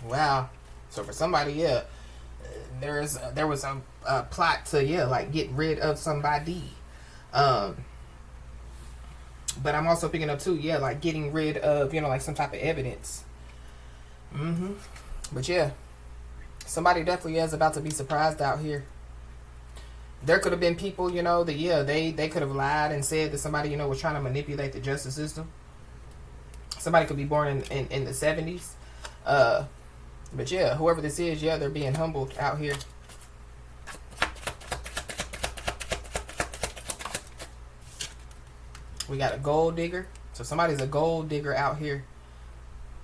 Wow. So for somebody, yeah, there was a plot to, yeah, like get rid of somebody. But I'm also picking up too, yeah, like getting rid of, you know, like some type of evidence. But yeah, somebody definitely is about to be surprised out here. There could have been people, you know, that, yeah, they could have lied and said that somebody, you know, was trying to manipulate the justice system. Somebody could be born in the 70s. But yeah, whoever this is, yeah, they're being humbled out here. We got a gold digger. So somebody's a gold digger out here.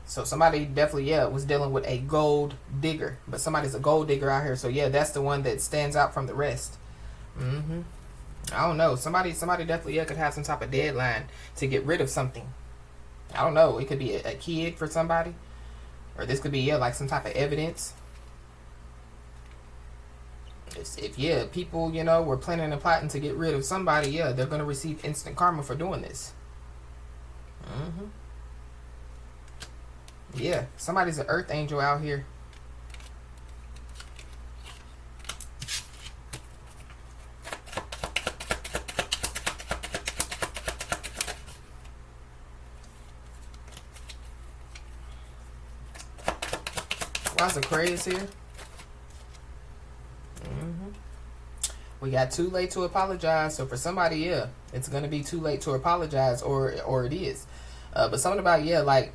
So somebody definitely, yeah, was dealing with a gold digger. But somebody's a gold digger out here. So yeah, that's the one that stands out from the rest. I don't know. Somebody definitely, yeah, could have some type of deadline to get rid of something. I don't know. It could be a kid for somebody. Or this could be, yeah, like some type of evidence. If, yeah, people, you know, were planning and plotting to get rid of somebody, yeah, they're going to receive instant karma for doing this. Yeah, somebody's an earth angel out here. Why's Aquarius here? We got too late to apologize. So for somebody, yeah, it's going to be too late to apologize, or it is. But something about, yeah, like,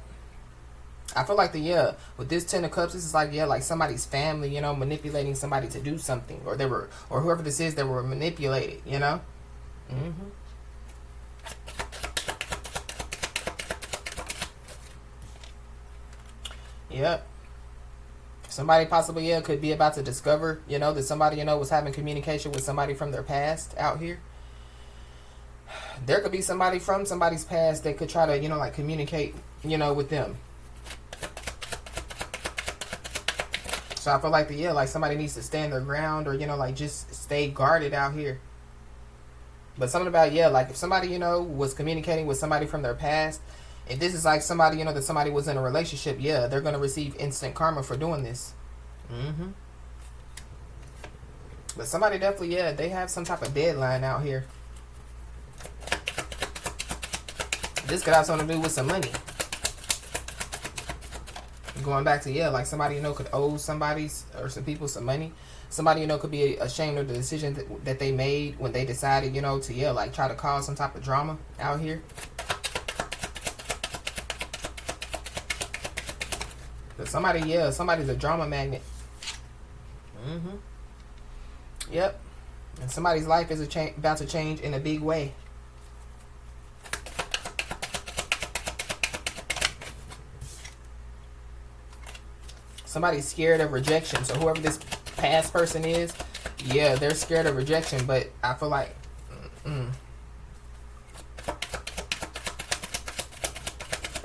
I feel like with this 10 of Cups, this is like, yeah, like somebody's family, you know, manipulating somebody to do something, or whoever this is, they were manipulated, you know. Yep. Somebody possibly, yeah, could be about to discover, you know, that somebody, you know, was having communication with somebody from their past out here. There could be somebody from somebody's past that could try to, you know, like communicate, you know, with them. So I feel like like somebody needs to stand their ground, or, you know, like just stay guarded out here. But something about, yeah, like if somebody, you know, was communicating with somebody from their past, if this is like somebody, you know, that somebody was in a relationship, yeah, they're going to receive instant karma for doing this. But somebody definitely, yeah, they have some type of deadline out here. This could have something to do with some money. Going back to, yeah, like somebody, you know, could owe somebody or some people some money. Somebody, you know, could be ashamed of the decision that they made when they decided, you know, to, yeah, like try to cause some type of drama out here. But somebody, yeah, somebody's a drama magnet. Yep. And somebody's life is about to change in a big way. Somebody's scared of rejection. So whoever this past person is, yeah, they're scared of rejection. But I feel like,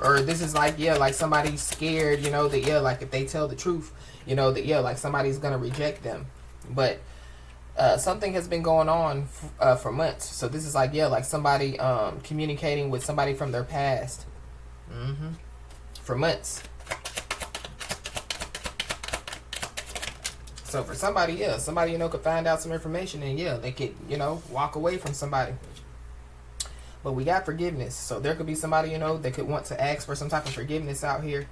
or this is like, yeah, like somebody's scared, you know, that, yeah, like if they tell the truth, you know, that, yeah, like somebody's gonna reject them. But something has been going on for months. So this is like, yeah, like somebody communicating with somebody from their past for months. So for somebody, yeah, somebody, you know, could find out some information, and yeah, they could, you know, walk away from somebody. But we got forgiveness. So there could be somebody, you know, that could want to ask for some type of forgiveness out here.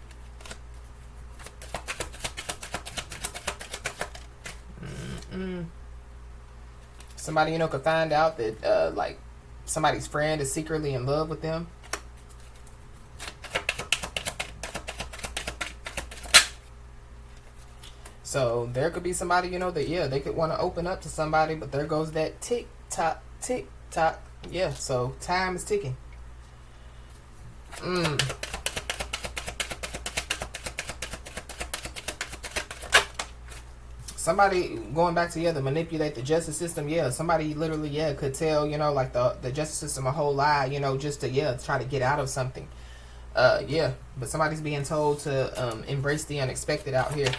Somebody, you know, could find out that, like, somebody's friend is secretly in love with them. So there could be somebody, you know, that, yeah, they could want to open up to somebody, but there goes that tick tock, tick tock. Yeah, so time is ticking. somebody going back to the manipulate the justice system. Somebody literally could tell like the justice system a whole lie, just to try to get out of something. But somebody's being told to embrace the unexpected out here.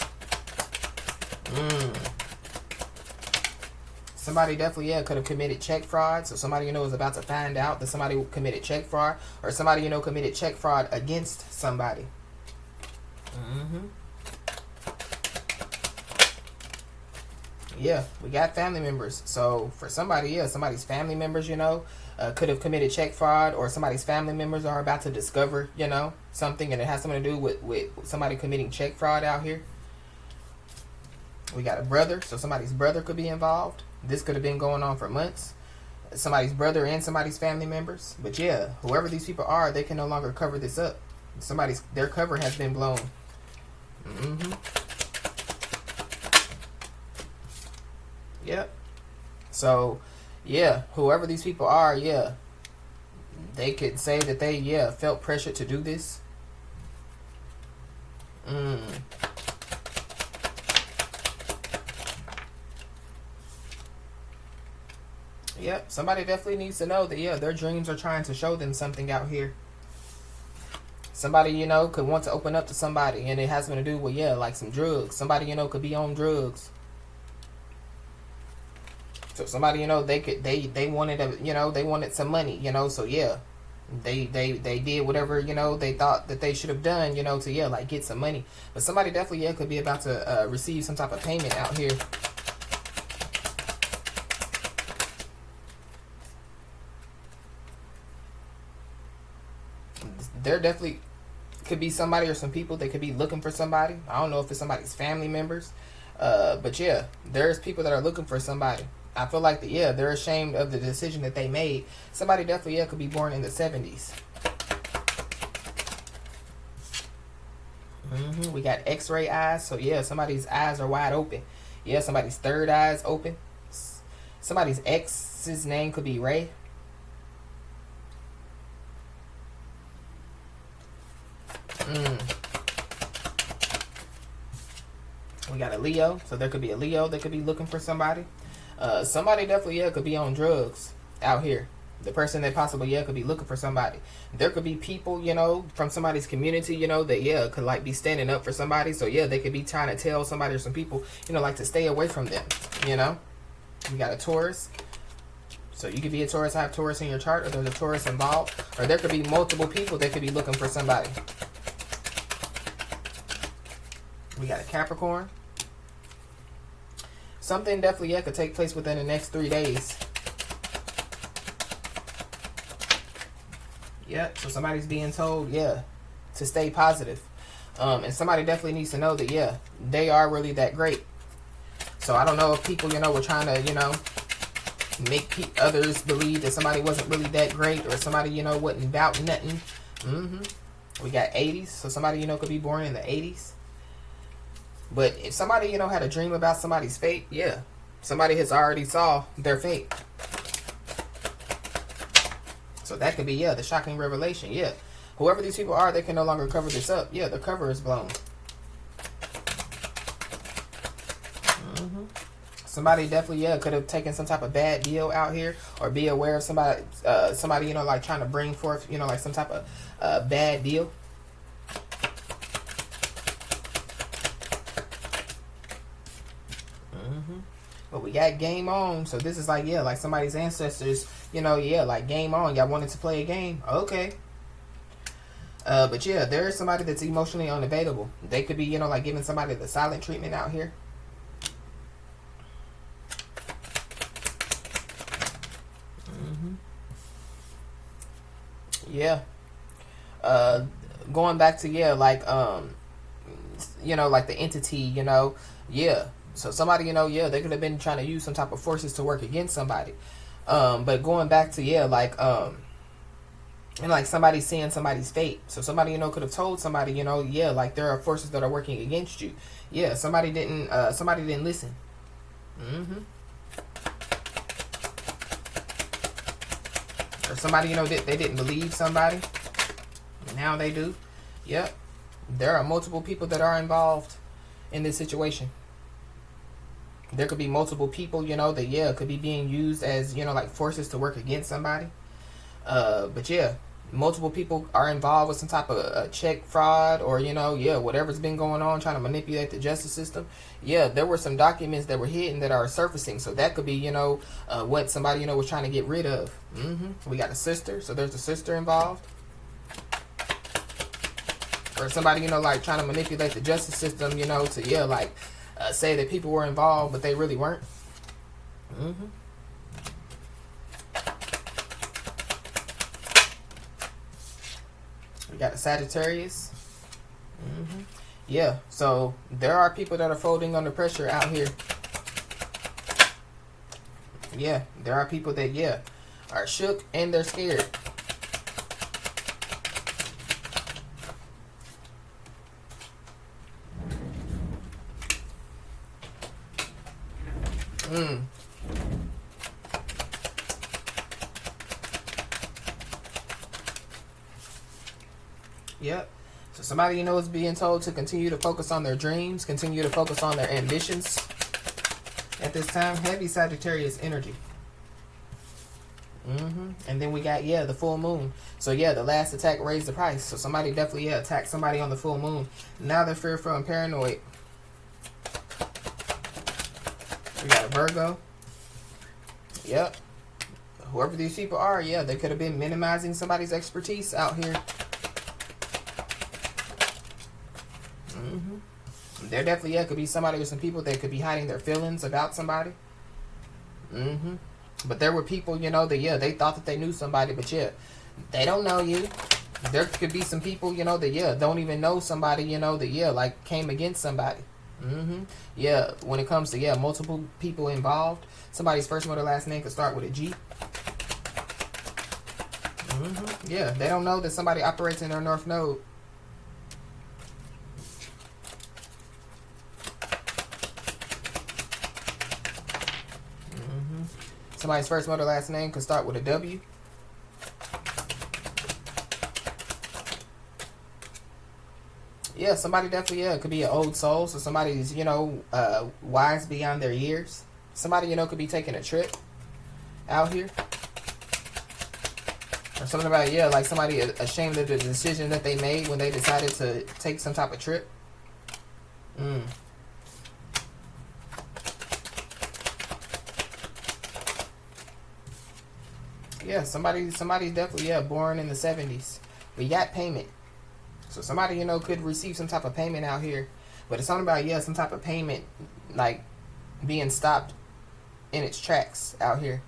Somebody definitely could have committed check fraud. So somebody is about to find out that somebody committed check fraud, or somebody committed check fraud against somebody. We got family members. So for somebody, somebody's family members, could have committed check fraud, or somebody's family members are about to discover, something, and it has something to do with somebody committing check fraud out here. We got a brother, so somebody's brother could be involved. This could have been going on for months. Somebody's brother and somebody's family members. But whoever these people are, they can no longer cover this up. Their cover has been blown. Yep. So, whoever these people are, they could say that they, felt pressure to do this. Yep, somebody definitely needs to know that, their dreams are trying to show them something out here. Somebody, could want to open up to somebody, and it has something to do with, like some drugs. Somebody, could be on drugs. So somebody, they wanted they wanted some money, so they did whatever, they thought that they should have done, to like get some money. But somebody definitely could be about to receive some type of payment out here. There definitely could be somebody or some people that could be looking for somebody. I don't know if it's somebody's family members, but there's people that are looking for somebody. I feel like they're ashamed of the decision that they made. Somebody definitely could be born in the 70s. We got X-ray eyes, so somebody's eyes are wide open. Somebody's third eye is open. Somebody's ex's name could be Ray. We got a Leo, so there could be a Leo that could be looking for somebody. Somebody definitely could be on drugs out here. The person that possibly could be looking for somebody. There could be people, from somebody's community, that could like be standing up for somebody. So they could be trying to tell somebody or some people, like to stay away from them. We got a Taurus. So you could be a Taurus, have Taurus in your chart, or there's a Taurus involved, or there could be multiple people that could be looking for somebody. We got a Capricorn. Something definitely could take place within the next 3 days. So somebody's being told, to stay positive. And somebody definitely needs to know that, they are really that great. So I don't know if people, were trying to, make others believe that somebody wasn't really that great, or somebody, wasn't about nothing. We got 80s, so somebody, could be born in the 80s. But if somebody, had a dream about somebody's fate, somebody has already saw their fate. So that could be, the shocking revelation, Whoever these people are, they can no longer cover this up. The cover is blown. Somebody definitely, could have taken some type of bad deal out here, or be aware of somebody, like trying to bring forth, like some type of bad deal. But we got game on. So this is like, like somebody's ancestors, like game on. Y'all wanted to play a game? Okay. But there is somebody that's emotionally unavailable. They could be, like giving somebody the silent treatment out here. Going back to, like, like the entity, So somebody, they could have been trying to use some type of forces to work against somebody. But going back to, and like somebody seeing somebody's fate. So somebody, could have told somebody, like there are forces that are working against you. Somebody didn't listen. Or somebody, they didn't believe somebody. Now they do. There are multiple people that are involved in this situation. There could be multiple people, you know, that, yeah, could be being used as, you know, like forces to work against somebody. But yeah, multiple people are involved with some type of check fraud, or, you know, yeah, whatever's been going on, trying to manipulate the justice system. Yeah, there were some documents that were hidden that are surfacing. So that could be, you know, what somebody, you know, was trying to get rid of. We got a sister. So there's a sister involved. Or somebody, you know, like trying to manipulate the justice system, you know, to, yeah, like say that people were involved, but they really weren't. We got a Sagittarius. Yeah, so there are people that are folding under pressure out here. Yeah, there are people that, yeah, are shook and they're scared. Yep. So somebody, you know, is being told to continue to focus on their dreams, continue to focus on their ambitions. At this time, heavy Sagittarius energy. And then we got, yeah, the full moon. So yeah, the last attack raised the price. So somebody definitely, yeah, attacked somebody on the full moon. Now they're fearful and paranoid. We got a Virgo. Yep. Whoever these people are, yeah, they could have been minimizing somebody's expertise out here. There definitely, yeah, could be somebody or some people that could be hiding their feelings about somebody. But there were people, you know, that, yeah, they thought that they knew somebody, but yeah, they don't know you. There could be some people, you know, that, yeah, don't even know somebody, you know, that, yeah, like came against somebody. Yeah, when it comes to, yeah, multiple people involved, somebody's first, middle, last name could start with a G. Yeah, they don't know that somebody operates in their North Node. Somebody's first, middle, last name could start with a W. Yeah, somebody definitely, yeah, could be an old soul. So somebody's, you know, wise beyond their years. Somebody, you know, could be taking a trip out here. Or something about, yeah, like somebody ashamed of the decision that they made when they decided to take some type of trip. Yeah, somebody's definitely, yeah, born in the 70s. We got payment. So somebody, you know, could receive some type of payment out here. But it's something about, yeah, some type of payment, like, being stopped in its tracks out here.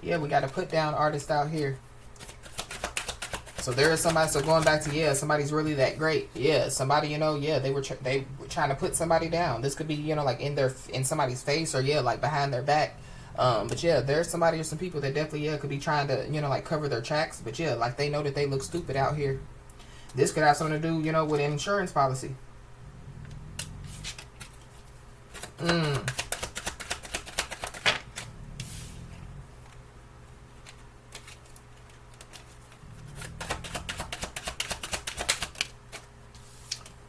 Yeah, we got a put down artist out here. So there is somebody, so going back to, yeah, somebody's really that great. Yeah, somebody, you know, yeah, they were trying to put somebody down. This could be, you know, like in somebody's face, or, yeah, like behind their back. But yeah, there's somebody or some people that definitely, yeah, could be trying to, you know, like cover their tracks. But yeah, like they know that they look stupid out here. This could have something to do, you know, with an insurance policy.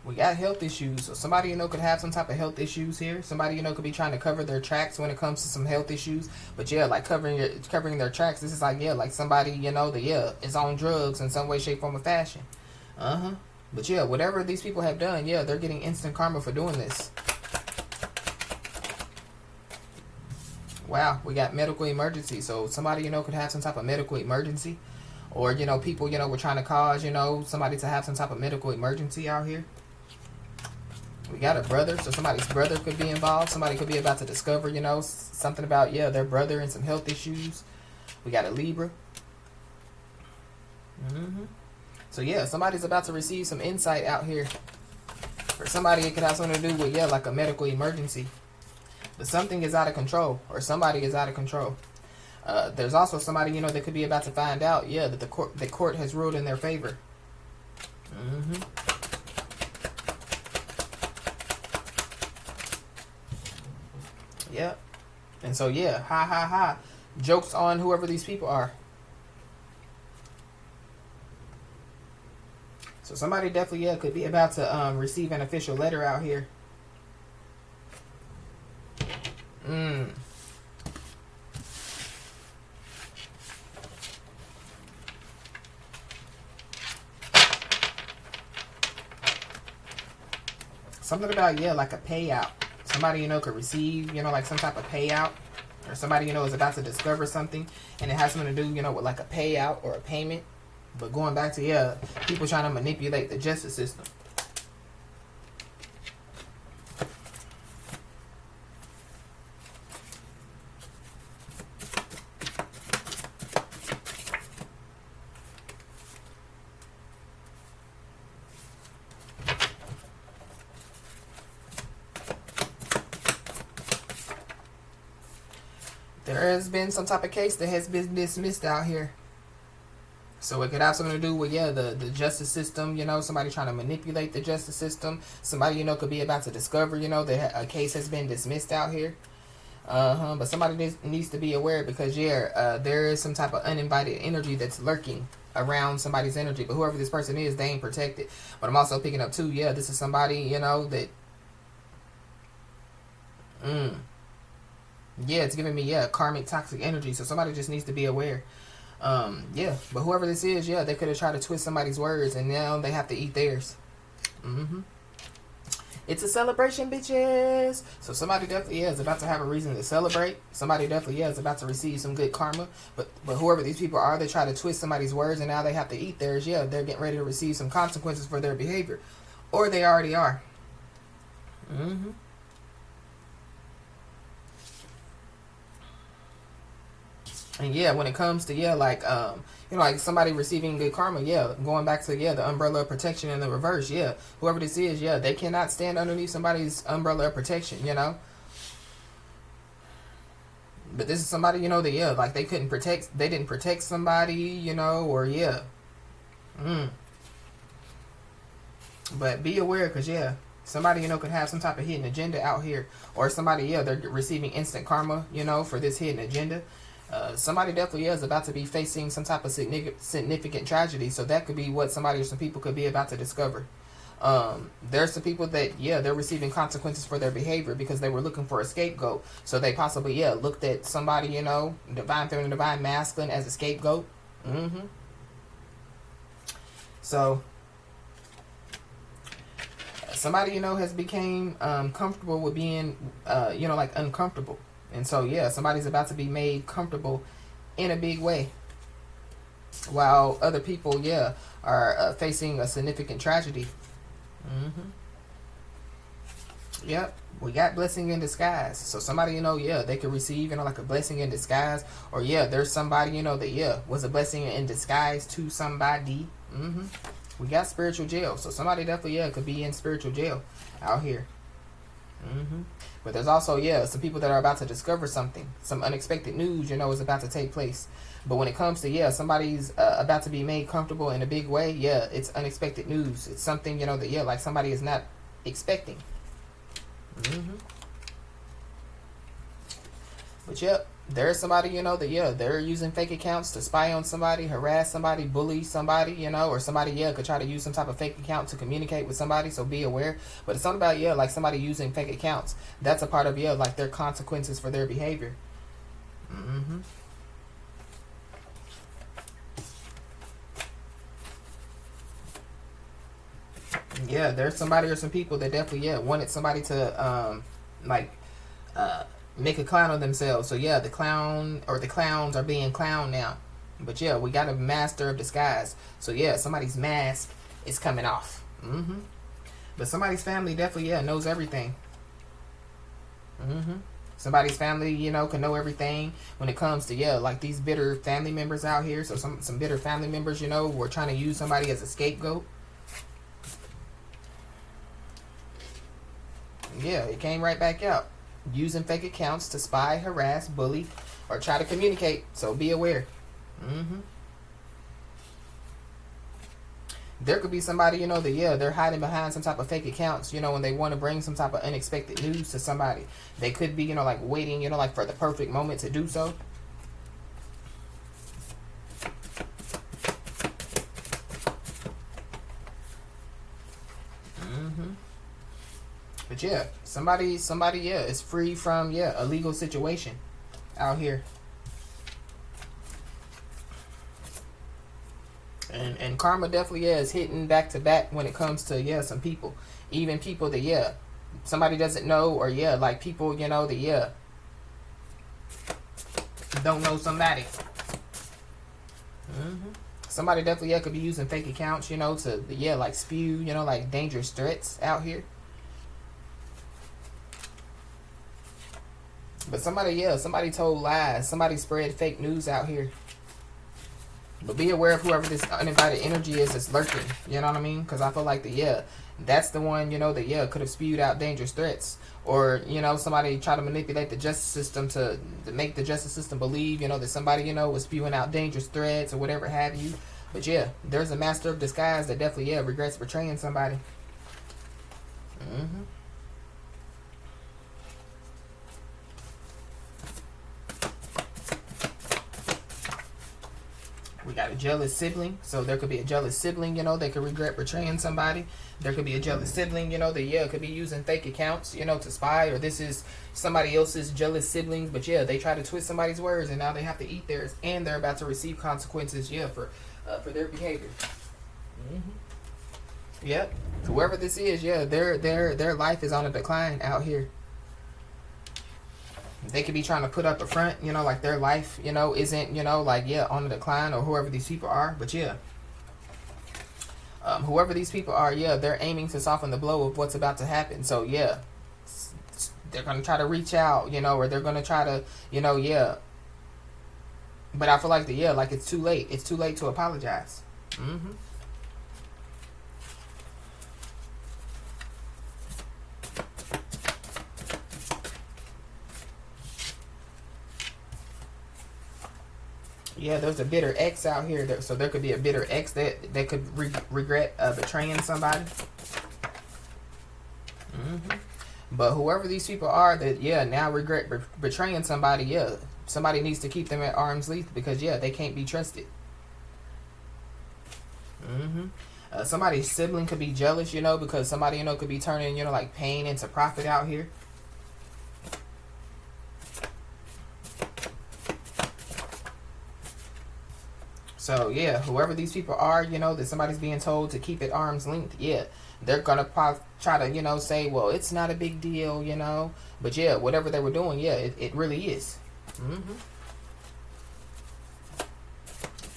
We got health issues. So somebody, you know, could have some type of health issues here. Somebody, you know, could be trying to cover their tracks when it comes to some health issues. But yeah, like covering their tracks. This is like, yeah, like somebody, you know, that, yeah, is on drugs in some way, shape, form, or fashion. But yeah, whatever these people have done, yeah, they're getting instant karma for doing this. Wow, we got medical emergency. So somebody, you know, could have some type of medical emergency. Or, you know, people, you know, were trying to cause, you know, somebody to have some type of medical emergency out here. We got a brother, so somebody's brother could be involved. Somebody could be about to discover, you know, something about, yeah, their brother and some health issues. We got a Libra. So yeah, somebody's about to receive some insight out here. For somebody, it could have something to do with, yeah, like a medical emergency. But something is out of control, or somebody is out of control. There's also somebody, you know, that could be about to find out, yeah, that the court has ruled in their favor. Yep. And so, yeah, ha ha ha. Jokes on whoever these people are. So somebody definitely, yeah, could be about to receive an official letter out here. Something about, yeah, like a payout. Somebody, you know, could receive, you know, like some type of payout. Or somebody, you know, is about to discover something. And it has something to do, you know, with like a payout or a payment. But going back to, yeah, people trying to manipulate the justice system. There has been some type of case that has been dismissed out here. So it could have something to do with, yeah, the justice system, you know, somebody trying to manipulate the justice system. Somebody, you know, could be about to discover, you know, that a case has been dismissed out here. But somebody needs to be aware because, yeah, there is some type of uninvited energy that's lurking around somebody's energy. But whoever this person is, they ain't protected. But I'm also picking up, too, yeah, this is somebody, you know, that... Yeah, it's giving me, yeah, karmic toxic energy. So somebody just needs to be aware. Yeah, but whoever this is, yeah, they could have tried to twist somebody's words and now they have to eat theirs. It's a celebration, bitches. So somebody definitely, yeah, is about to have a reason to celebrate. Somebody definitely, yeah, is about to receive some good karma. But whoever these people are, they try to twist somebody's words and now they have to eat theirs. Yeah, they're getting ready to receive some consequences for their behavior. Or they already are. And yeah, when it comes to, yeah, like, you know, like somebody receiving good karma, yeah, going back to, yeah, the umbrella of protection in the reverse, yeah, whoever this is, yeah, they cannot stand underneath somebody's umbrella of protection, you know. But this is somebody, you know, that, yeah, like they didn't protect somebody, you know, or, yeah. But be aware, because, yeah, somebody, you know, could have some type of hidden agenda out here. Or somebody, yeah, they're receiving instant karma, you know, for this hidden agenda. Somebody definitely is about to be facing some type of significant tragedy. So that could be what somebody or some people could be about to discover. There's some people that, yeah, they're receiving consequences for their behavior because they were looking for a scapegoat. So they possibly, yeah, looked at somebody, you know, divine feminine, divine masculine as a scapegoat. So somebody, you know, has became comfortable with being, you know, like uncomfortable. And so, yeah, somebody's about to be made comfortable in a big way. While other people, yeah, are facing a significant tragedy. Yep, we got blessing in disguise. So somebody, you know, yeah, they could receive, you know, like a blessing in disguise. Or, yeah, there's somebody, you know, that, yeah, was a blessing in disguise to somebody. We got spiritual jail. So somebody definitely, yeah, could be in spiritual jail out here. But there's also, yeah, some people that are about to discover something. Some unexpected news, you know, is about to take place. But when it comes to, yeah, somebody's about to be made comfortable in a big way, yeah, it's unexpected news. It's something, you know, that, yeah, like somebody is not expecting. But, yeah, there's somebody, you know, that, yeah, they're using fake accounts to spy on somebody, harass somebody, bully somebody, you know, or somebody, yeah, could try to use some type of fake account to communicate with somebody, so be aware. But it's something about, yeah, like somebody using fake accounts. That's a part of, yeah, like their consequences for their behavior. Yeah, there's somebody or some people that definitely, yeah, wanted somebody to, make a clown of themselves. So yeah, the clown or the clowns are being clowned now. But yeah, we got a master of disguise. So yeah, somebody's mask is coming off. But somebody's family definitely, yeah, knows everything. Somebody's family, you know, can know everything when it comes to, yeah, like these bitter family members out here. So some bitter family members, you know, were trying to use somebody as a scapegoat. Yeah, it came right back out. Using fake accounts to spy, harass, bully, or try to communicate. So be aware. There could be somebody, you know, that, yeah, they're hiding behind some type of fake accounts, you know, and they want to bring some type of unexpected news to somebody. They could be, you know, like waiting, you know, like for the perfect moment to do so. But yeah, somebody, yeah, is free from, yeah, a legal situation out here. And karma definitely, yeah, is hitting back to back when it comes to, yeah, some people. Even people that, yeah, somebody doesn't know, or, yeah, like people, you know, that, yeah, don't know somebody. Somebody definitely, yeah, could be using fake accounts, you know, to, yeah, like spew, you know, like dangerous threats out here. But somebody, yeah, somebody told lies. Somebody spread fake news out here. But be aware of whoever this uninvited energy is that's lurking. You know what I mean? Because I feel like yeah, that's the one, you know, that, yeah, could have spewed out dangerous threats. Or, you know, somebody try to manipulate the justice system to make the justice system believe, you know, that somebody, you know, was spewing out dangerous threats or whatever have you. But yeah, there's a master of disguise that definitely, yeah, regrets betraying somebody. We got a jealous sibling. So there could be a jealous sibling, you know, they could regret betraying somebody. There could be a jealous sibling, you know, that, yeah, could be using fake accounts, you know, to spy. Or this is somebody else's jealous siblings. But yeah, they try to twist somebody's words and now they have to eat theirs. And they're about to receive consequences, yeah, for their behavior. Yep. Whoever this is, yeah, their life is on a decline out here. They could be trying to put up a front, you know, like their life, you know, isn't, you know, like, yeah, on the decline, or whoever these people are. But yeah, whoever these people are, yeah, they're aiming to soften the blow of what's about to happen. So yeah, they're going to try to reach out, you know, or they're going to try to, you know, yeah. But I feel like yeah, like it's too late. It's too late to apologize. Yeah, there's a bitter ex out here. So there could be a bitter ex that could regret betraying somebody. But whoever these people are that, yeah, now regret betraying somebody, yeah, somebody needs to keep them at arm's length because, yeah, they can't be trusted. Somebody's sibling could be jealous, you know, because somebody, you know, could be turning, you know, like pain into profit out here. So yeah, whoever these people are, you know, that somebody's being told to keep at arm's length, yeah, they're gonna try to, you know, say, well, it's not a big deal, you know. But yeah, whatever they were doing, yeah, it really is.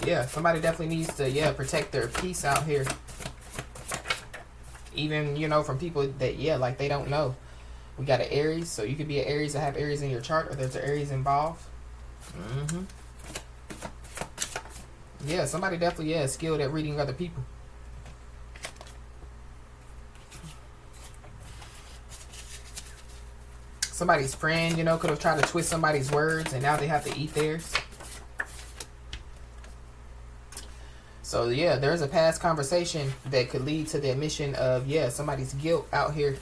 Yeah, somebody definitely needs to, yeah, protect their peace out here. Even, you know, from people that, yeah, like they don't know. We got an Aries, so you could be an Aries that have Aries in your chart, or there's an Aries involved. Yeah, somebody definitely, yeah, is skilled at reading other people. Somebody's friend, you know, could have tried to twist somebody's words and now they have to eat theirs. So yeah, there's a past conversation that could lead to the admission of, yeah, somebody's guilt out here.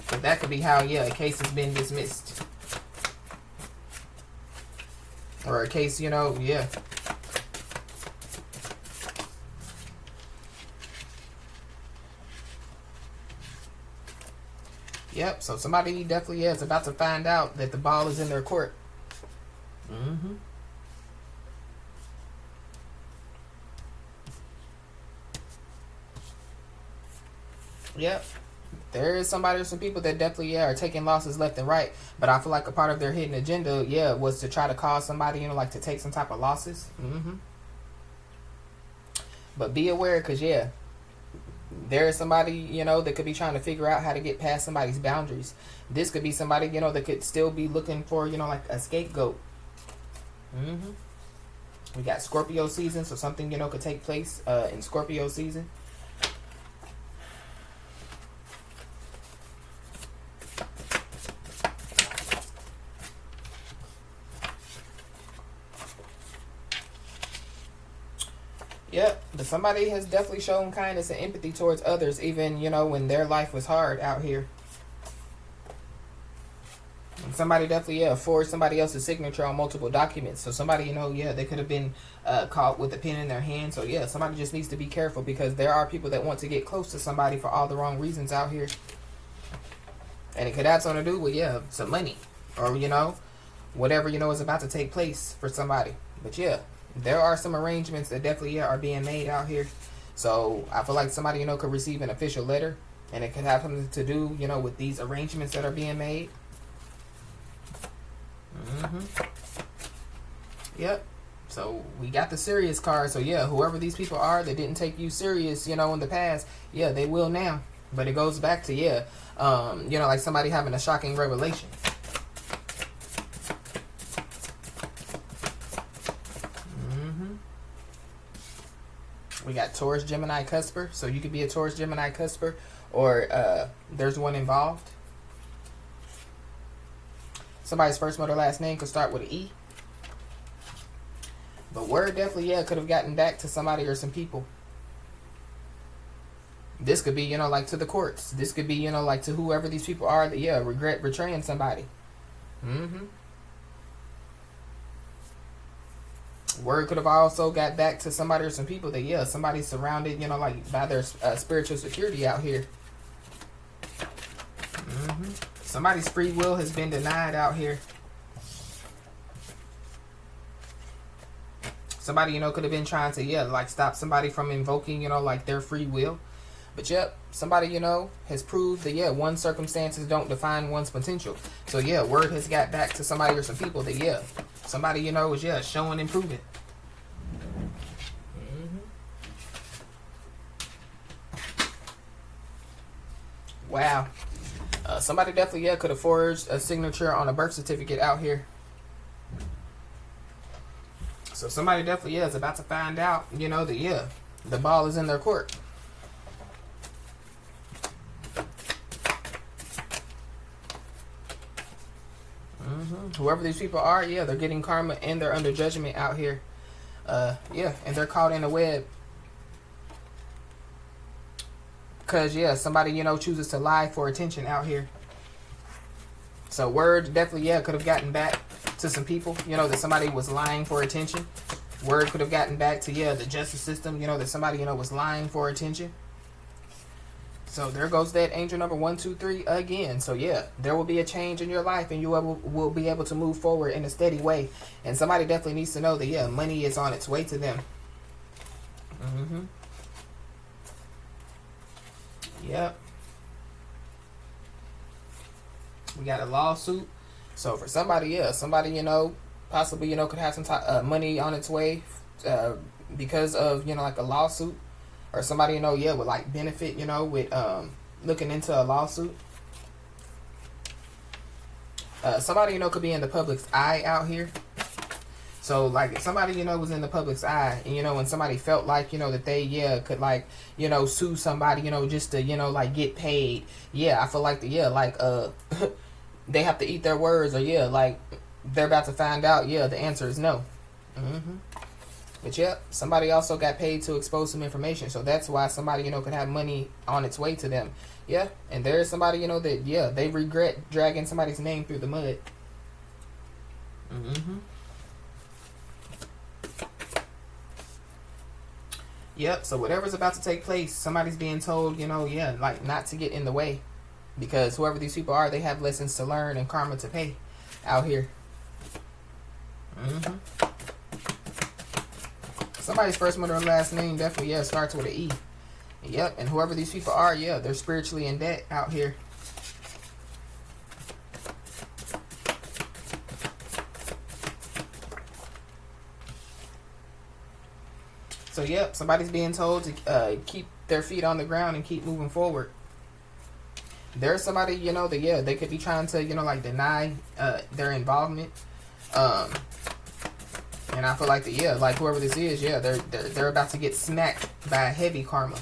But that could be how, yeah, a case has been dismissed. Or a case, you know, yeah. Yep, so somebody definitely, yeah, is about to find out that the ball is in their court. Yep. There is somebody or some people that definitely, yeah, are taking losses left and right. But I feel like a part of their hidden agenda, yeah, was to try to cause somebody, you know, like to take some type of losses. But be aware, because, yeah, there is somebody, you know, that could be trying to figure out how to get past somebody's boundaries. This could be somebody, you know, that could still be looking for, you know, like a scapegoat. We got Scorpio season, so something, you know, could take place in Scorpio season. Yep, but somebody has definitely shown kindness and empathy towards others, even, you know, when their life was hard out here. And somebody definitely, yeah, forged somebody else's signature on multiple documents. So somebody, you know, yeah, they could have been caught with a pen in their hand. So yeah, somebody just needs to be careful, because there are people that want to get close to somebody for all the wrong reasons out here. And it could have something to do with, yeah, some money, or, you know, whatever, you know, is about to take place for somebody. But yeah, there are some arrangements that definitely, yeah, are being made out here. So I feel like somebody, you know, could receive an official letter, and it could have something to do, you know, with these arrangements that are being made. Yep. So we got the serious card. So yeah, whoever these people are that didn't take you serious, you know, in the past, yeah, they will now. But it goes back to, yeah, you know, like somebody having a shocking revelation. We got Taurus, Gemini, Cusper. So you could be a Taurus, Gemini, Cusper, or there's one involved. Somebody's first, middle, last name could start with an E. But word definitely, yeah, could have gotten back to somebody or some people. This could be, you know, like to the courts. This could be, you know, like to whoever these people are that, yeah, regret betraying somebody. Word could have also got back to somebody or some people that, yeah, somebody's surrounded, you know, like by their spiritual security out here. Somebody's free will has been denied out here. Somebody, you know, could have been trying to, yeah, like stop somebody from invoking, you know, like their free will. But yep, somebody, you know, has proved that, yeah, one's circumstances don't define one's potential. So yeah, word has got back to somebody or some people that, yeah, somebody, you know, is, yeah, showing and proving. Wow. Somebody definitely, yeah, could have forged a signature on a birth certificate out here. So somebody definitely, yeah, is about to find out, you know, that, yeah, the ball is in their court. Whoever these people are, yeah, they're getting karma and they're under judgment out here. Yeah, and they're caught in a web. Because, yeah, somebody, you know, chooses to lie for attention out here. So word definitely, yeah, could have gotten back to some people, you know, that somebody was lying for attention. Word could have gotten back to, yeah, the justice system, you know, that somebody, you know, was lying for attention. So there goes that angel number 123 again. So yeah, there will be a change in your life, and you will be able to move forward in a steady way. And somebody definitely needs to know that, yeah, money is on its way to them. Yep. We got a lawsuit. So for somebody, yeah, somebody, you know, possibly, you know, could have some money on its way because of, you know, like a lawsuit. Or somebody, you know, yeah, would like benefit, you know, with looking into a lawsuit. Somebody, you know, could be in the public's eye out here. So, like, if somebody, you know, was in the public's eye, and, you know, when somebody felt like, you know, that they, yeah, could, like, you know, sue somebody, you know, just to, you know, like, get paid. Yeah, I feel like, yeah, like, they have to eat their words, or, yeah, like, they're about to find out, yeah, the answer is no. But, yeah, somebody also got paid to expose some information. So, that's why somebody, you know, could have money on its way to them. Yeah, and there is somebody, you know, that, yeah, they regret dragging somebody's name through the mud. Yep, so whatever's about to take place, somebody's being told, you know, yeah, like not to get in the way. Because whoever these people are, they have lessons to learn and karma to pay out here. Somebody's first, middle, and last name definitely, yeah, starts with an E. Yep, and whoever these people are, yeah, they're spiritually in debt out here. So, yep, somebody's being told to keep their feet on the ground and keep moving forward. There's somebody, you know, that, yeah, they could be trying to, you know, like deny their involvement. And I feel like, that, yeah, like whoever this is, yeah, they're about to get smacked by heavy karma.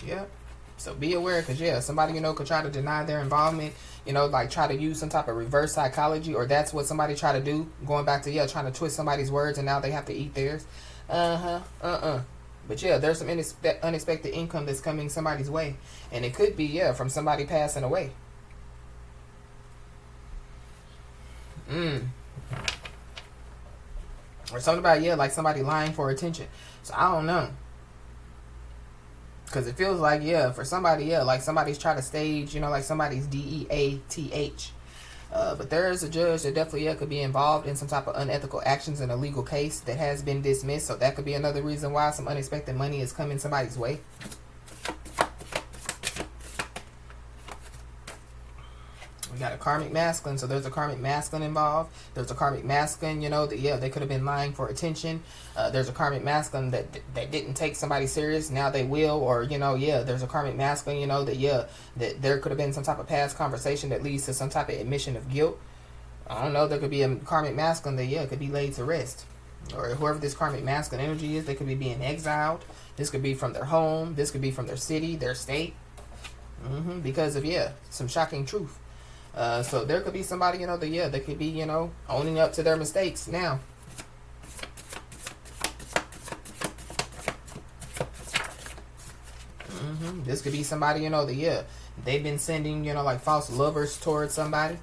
Yeah. So be aware, because, yeah, somebody, you know, could try to deny their involvement. you know, like try to use some type of reverse psychology, or that's what somebody try to do, going back to, yeah, trying to twist somebody's words and now they have to eat theirs. But yeah, there's some unexpected income that's coming somebody's way, and it could be, yeah, from somebody passing away. Or something about, yeah, like somebody lying for attention. So I don't know. Because it feels like, yeah, for somebody, yeah, like somebody's trying to stage, you know, like somebody's DEATH. But there is a judge that definitely, yeah, could be involved in some type of unethical actions in a legal case that has been dismissed. So that could be another reason why some unexpected money is coming somebody's way. We got a karmic masculine, so there's a karmic masculine involved. There's a karmic masculine, you know, that, yeah, they could have been lying for attention. There's a karmic masculine that didn't take somebody serious, now they will. Or, you know, yeah, there's a karmic masculine, you know, that, yeah, that there could have been some type of past conversation that leads to some type of admission of guilt. I don't know, there could be a karmic masculine that, yeah, could be laid to rest. Or whoever this karmic masculine energy is, they could be being exiled. This could be from their home. This could be from their city, their state. Because of, yeah, some shocking truth. So there could be somebody, you know, that, yeah, they could be, you know, owning up to their mistakes now. This could be somebody, you know, that, yeah, they've been sending, you know, like false lovers towards somebody.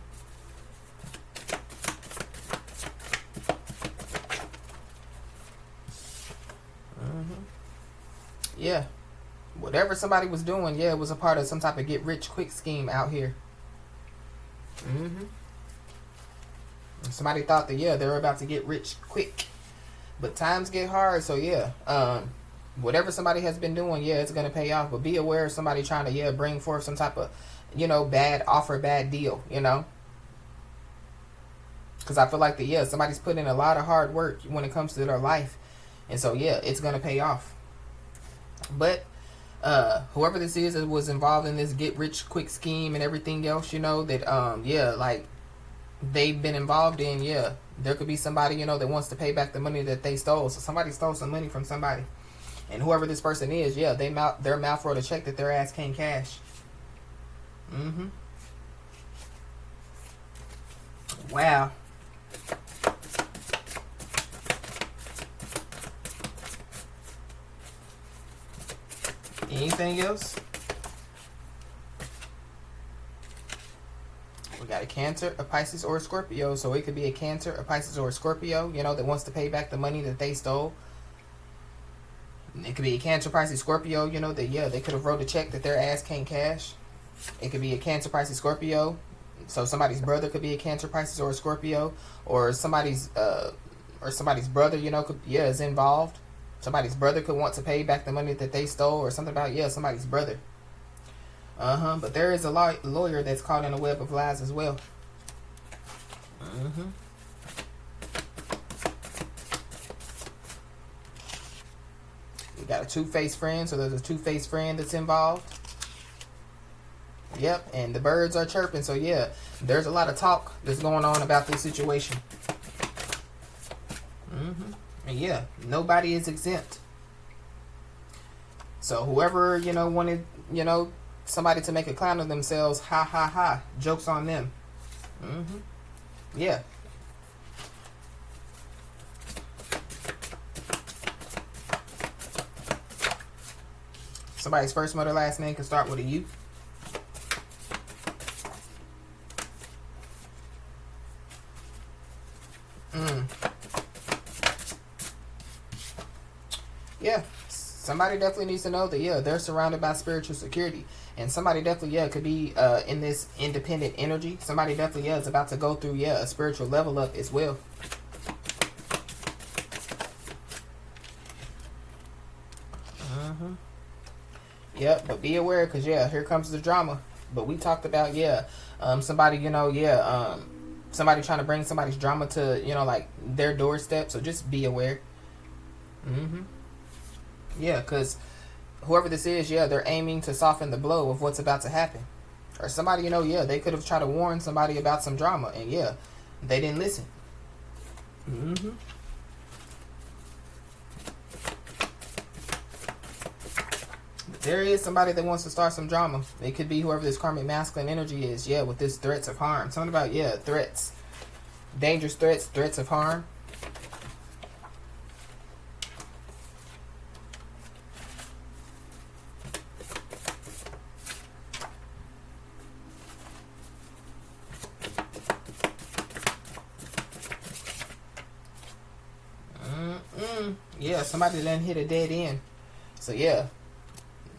Yeah. Whatever somebody was doing, yeah, it was a part of some type of get-rich-quick scheme out here. Somebody thought that, yeah, they were about to get rich quick. But times get hard, so yeah. Whatever somebody has been doing, yeah, it's going to pay off. But be aware of somebody trying to, yeah, bring forth some type of, you know, bad offer, bad deal, you know. Because I feel like that, yeah, somebody's putting in a lot of hard work when it comes to their life. And so, yeah, it's going to pay off. But whoever this is that was involved in this get rich quick scheme and everything else, you know, that yeah, like they've been involved in, yeah, there could be somebody, you know, that wants to pay back the money that they stole. So somebody stole some money from somebody, and whoever this person is, yeah, their mouth wrote a check that their ass can't cash. Wow. Anything else? We got a Cancer, a Pisces, or a Scorpio. So it could be a Cancer, a Pisces, or a Scorpio, you know, that wants to pay back the money that they stole. It could be a Cancer, Pisces, Scorpio, you know, that, yeah, they could have wrote a check that their ass can't cash. It could be a Cancer, Pisces, Scorpio. So somebody's brother could be a Cancer, Pisces, or a Scorpio. Or somebody's brother, you know, could, yeah, is involved. Somebody's brother could want to pay back the money that they stole, or something about, yeah, somebody's brother. But there is a lawyer that's caught in a web of lies as well. We got a two-faced friend, so there's a two-faced friend that's involved. Yep, and the birds are chirping, so yeah, there's a lot of talk that's going on about this situation. And yeah, nobody is exempt. So whoever, you know, wanted, you know, somebody to make a clown of themselves, ha ha ha, joke's on them. Yeah. Somebody's first, mother, last name can start with a U. Yeah, somebody definitely needs to know that, yeah, they're surrounded by spiritual security. And somebody definitely, yeah, could be in this independent energy. Somebody definitely, yeah, is about to go through, yeah, a spiritual level up as well. Yep, but be aware, because, yeah, here comes the drama. But we talked about, yeah, somebody, you know, yeah, somebody trying to bring somebody's drama to, you know, like their doorstep. So just be aware. Yeah, because whoever this is, yeah, they're aiming to soften the blow of what's about to happen. Or somebody, you know, yeah, they could have tried to warn somebody about some drama, and yeah, they didn't listen. There is somebody that wants to start some drama. It could be whoever this karmic masculine energy is. Yeah, with this threats of harm. Something about, yeah, threats. Dangerous threats, threats of harm. Yeah, somebody done hit a dead end. So yeah,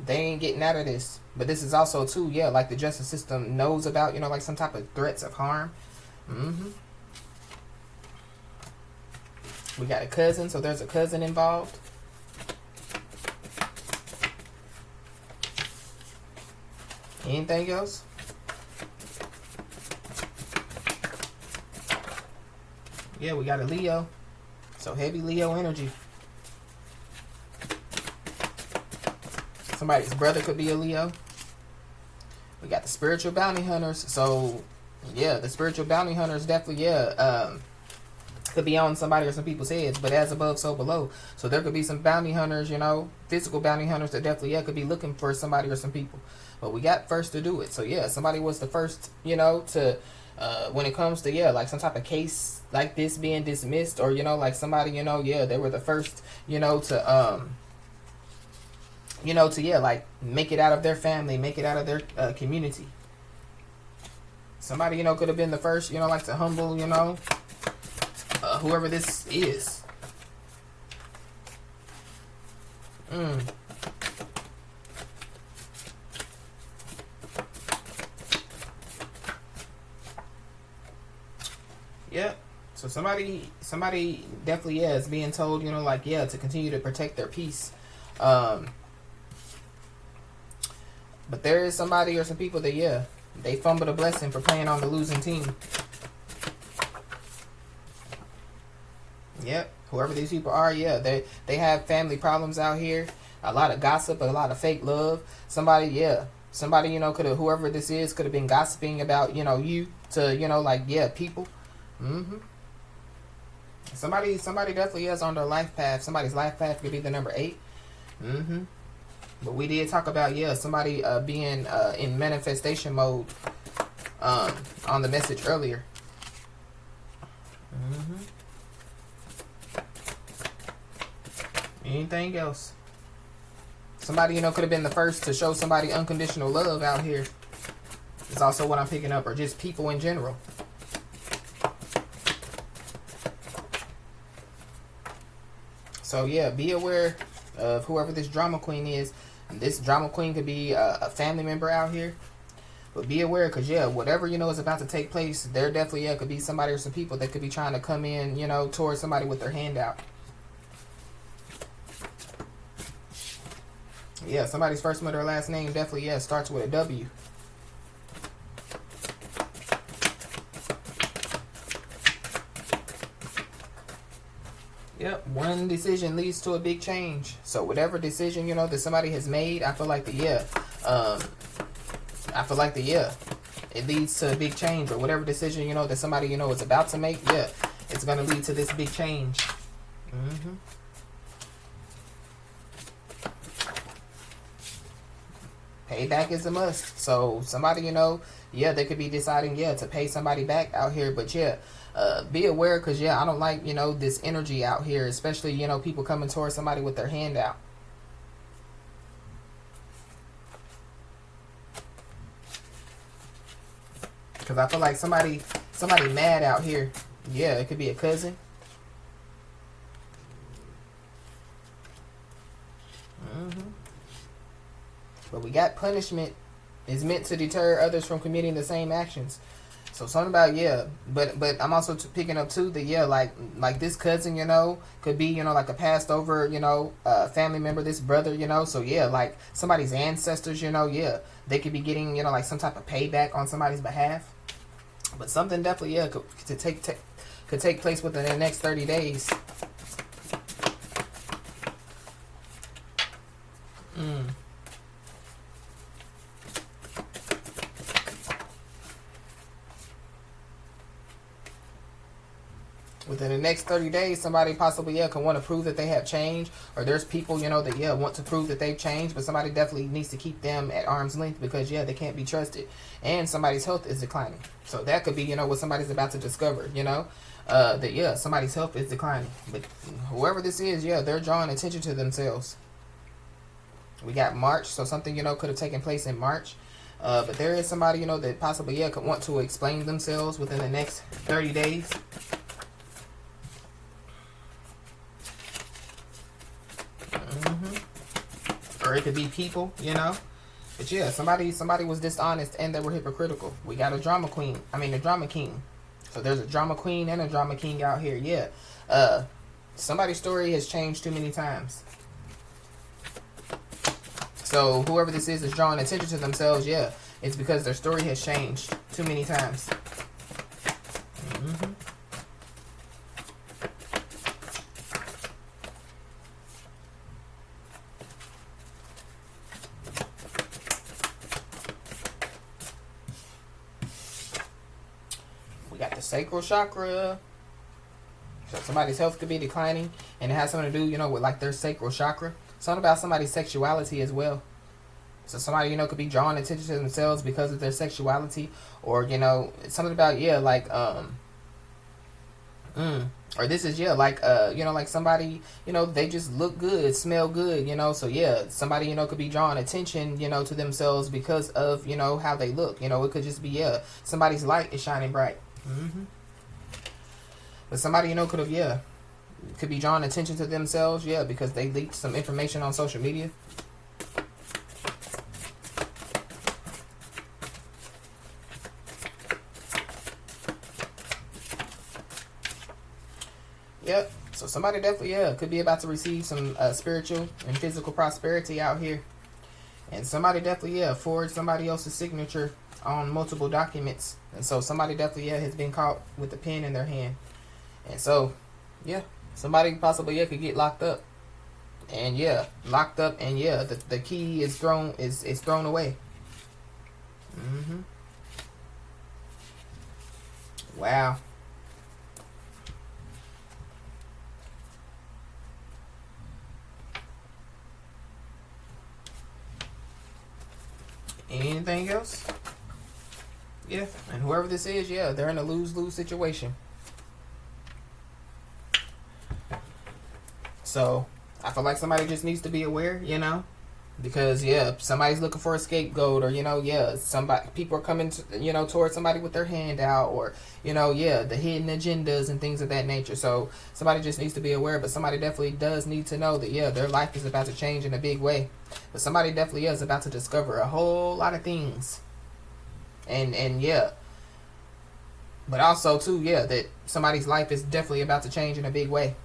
they ain't getting out of this. But this is also too, yeah, like the justice system knows about, you know, like some type of threats of harm. We got a cousin, so there's a cousin involved. Anything else? Yeah, we got a Leo. So heavy Leo energy. Somebody's brother could be a Leo. We got the spiritual bounty hunters. So yeah, the spiritual bounty hunters definitely, yeah, could be on somebody or some people's heads, but as above, so below. So there could be some bounty hunters, you know, physical bounty hunters that definitely, yeah, could be looking for somebody or some people. But we got first to do it. So yeah, somebody was the first, you know, to when it comes to, yeah, like some type of case like this being dismissed, or, you know, like somebody, you know, yeah, they were the first, you know, to you know, to, yeah, like make it out of their family, make it out of their community. Somebody, you know, could have been the first, you know, like to humble, you know, whoever this is. Yep. So somebody definitely, yeah, is being told, you know, like, yeah, to continue to protect their peace. But there is somebody or some people that, yeah, they fumbled a blessing for playing on the losing team. Yep. Whoever these people are, yeah, they have family problems out here. A lot of gossip, a lot of fake love. Somebody, yeah, somebody, you know, could have, whoever this is, could have been gossiping about, you know, you to, you know, like, yeah, people. Somebody definitely is on their life path. Somebody's life path could be the number 8. But we did talk about, yeah, somebody being in manifestation mode on the message earlier. Anything else? Somebody, you know, could have been the first to show somebody unconditional love out here. Is also what I'm picking up, or just people in general. So yeah, be aware of whoever this drama queen is. And this drama queen could be a family member out here. But be aware, because, yeah, whatever, you know, is about to take place, there definitely, yeah, could be somebody or some people that could be trying to come in, you know, towards somebody with their hand out. Yeah, somebody's first one or last name definitely, yeah, starts with a W. Yep, one decision leads to a big change. So whatever decision, you know, that somebody has made, I feel like it leads to a big change. Or whatever decision, you know, that somebody, you know, is about to make, yeah, it's going to lead to this big change. Payback is a must. So somebody, you know, yeah, they could be deciding, yeah, to pay somebody back out here. But yeah, be aware, because, yeah, I don't like, you know, this energy out here, especially, you know, people coming towards somebody with their hand out. Because I feel like somebody mad out here. Yeah, it could be a cousin. But we got punishment is meant to deter others from committing the same actions. So something about, yeah, but I'm also picking up too that, yeah, like this cousin, you know, could be, you know, like a passed over, you know, family member, this brother, you know. So yeah, like somebody's ancestors, you know, yeah, they could be getting, you know, like some type of payback on somebody's behalf. But something definitely, yeah, could take place within the next 30 days. Within the next 30 days, somebody possibly, can want to prove that they have changed. Or there's people, that, want to prove that they've changed. But somebody definitely needs to keep them at arm's length because, they can't be trusted. And somebody's health is declining. So that could be, what somebody's about to discover, that, somebody's health is declining. But whoever this is, they're drawing attention to themselves. We got March. So something, could have taken place in March. But there is somebody, that possibly, could want to explain themselves within the next 30 days. Or it could be people, But yeah, somebody was dishonest and they were hypocritical. We got a drama queen. A drama king. So there's a drama queen and a drama king out here. Yeah. Somebody's story has changed too many times. So whoever this is drawing attention to themselves, it's because their story has changed too many times. We got the sacral chakra. So somebody's health could be declining, and it has something to do, with like their sacral chakra. Something about somebody's sexuality as well. So somebody, could be drawing attention to themselves because of their sexuality, or something about or this is like somebody, they just look good, smell good, so somebody, could be drawing attention, to themselves because of, how they look. It could just be somebody's light is shining bright. But somebody, could have could be drawing attention to themselves, because they leaked some information on social media. Yep. So somebody definitely, could be about to receive some spiritual and physical prosperity out here. And somebody definitely, forged somebody else's signature on multiple documents. And so somebody definitely, has been caught with a pen in their hand. And so, somebody possibly, could get locked up. And locked up, and the key is thrown away. Wow. Anything else? Yeah, and whoever this is, they're in a lose-lose situation. So I feel like somebody just needs to be aware, because somebody's looking for a scapegoat, or somebody, people are coming to, towards somebody with their hand out, or the hidden agendas and things of that nature. So somebody just needs to be aware, but somebody definitely does need to know that their life is about to change in a big way. But somebody definitely is about to discover a whole lot of things, and but also too, that somebody's life is definitely about to change in a big way.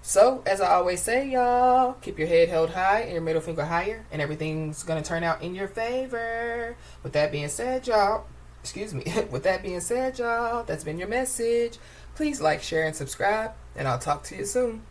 So, as I always say, y'all, keep your head held high and your middle finger higher, and everything's going to turn out in your favor. With that being said, y'all, that's been your message. Please like, share, and subscribe, and I'll talk to you soon.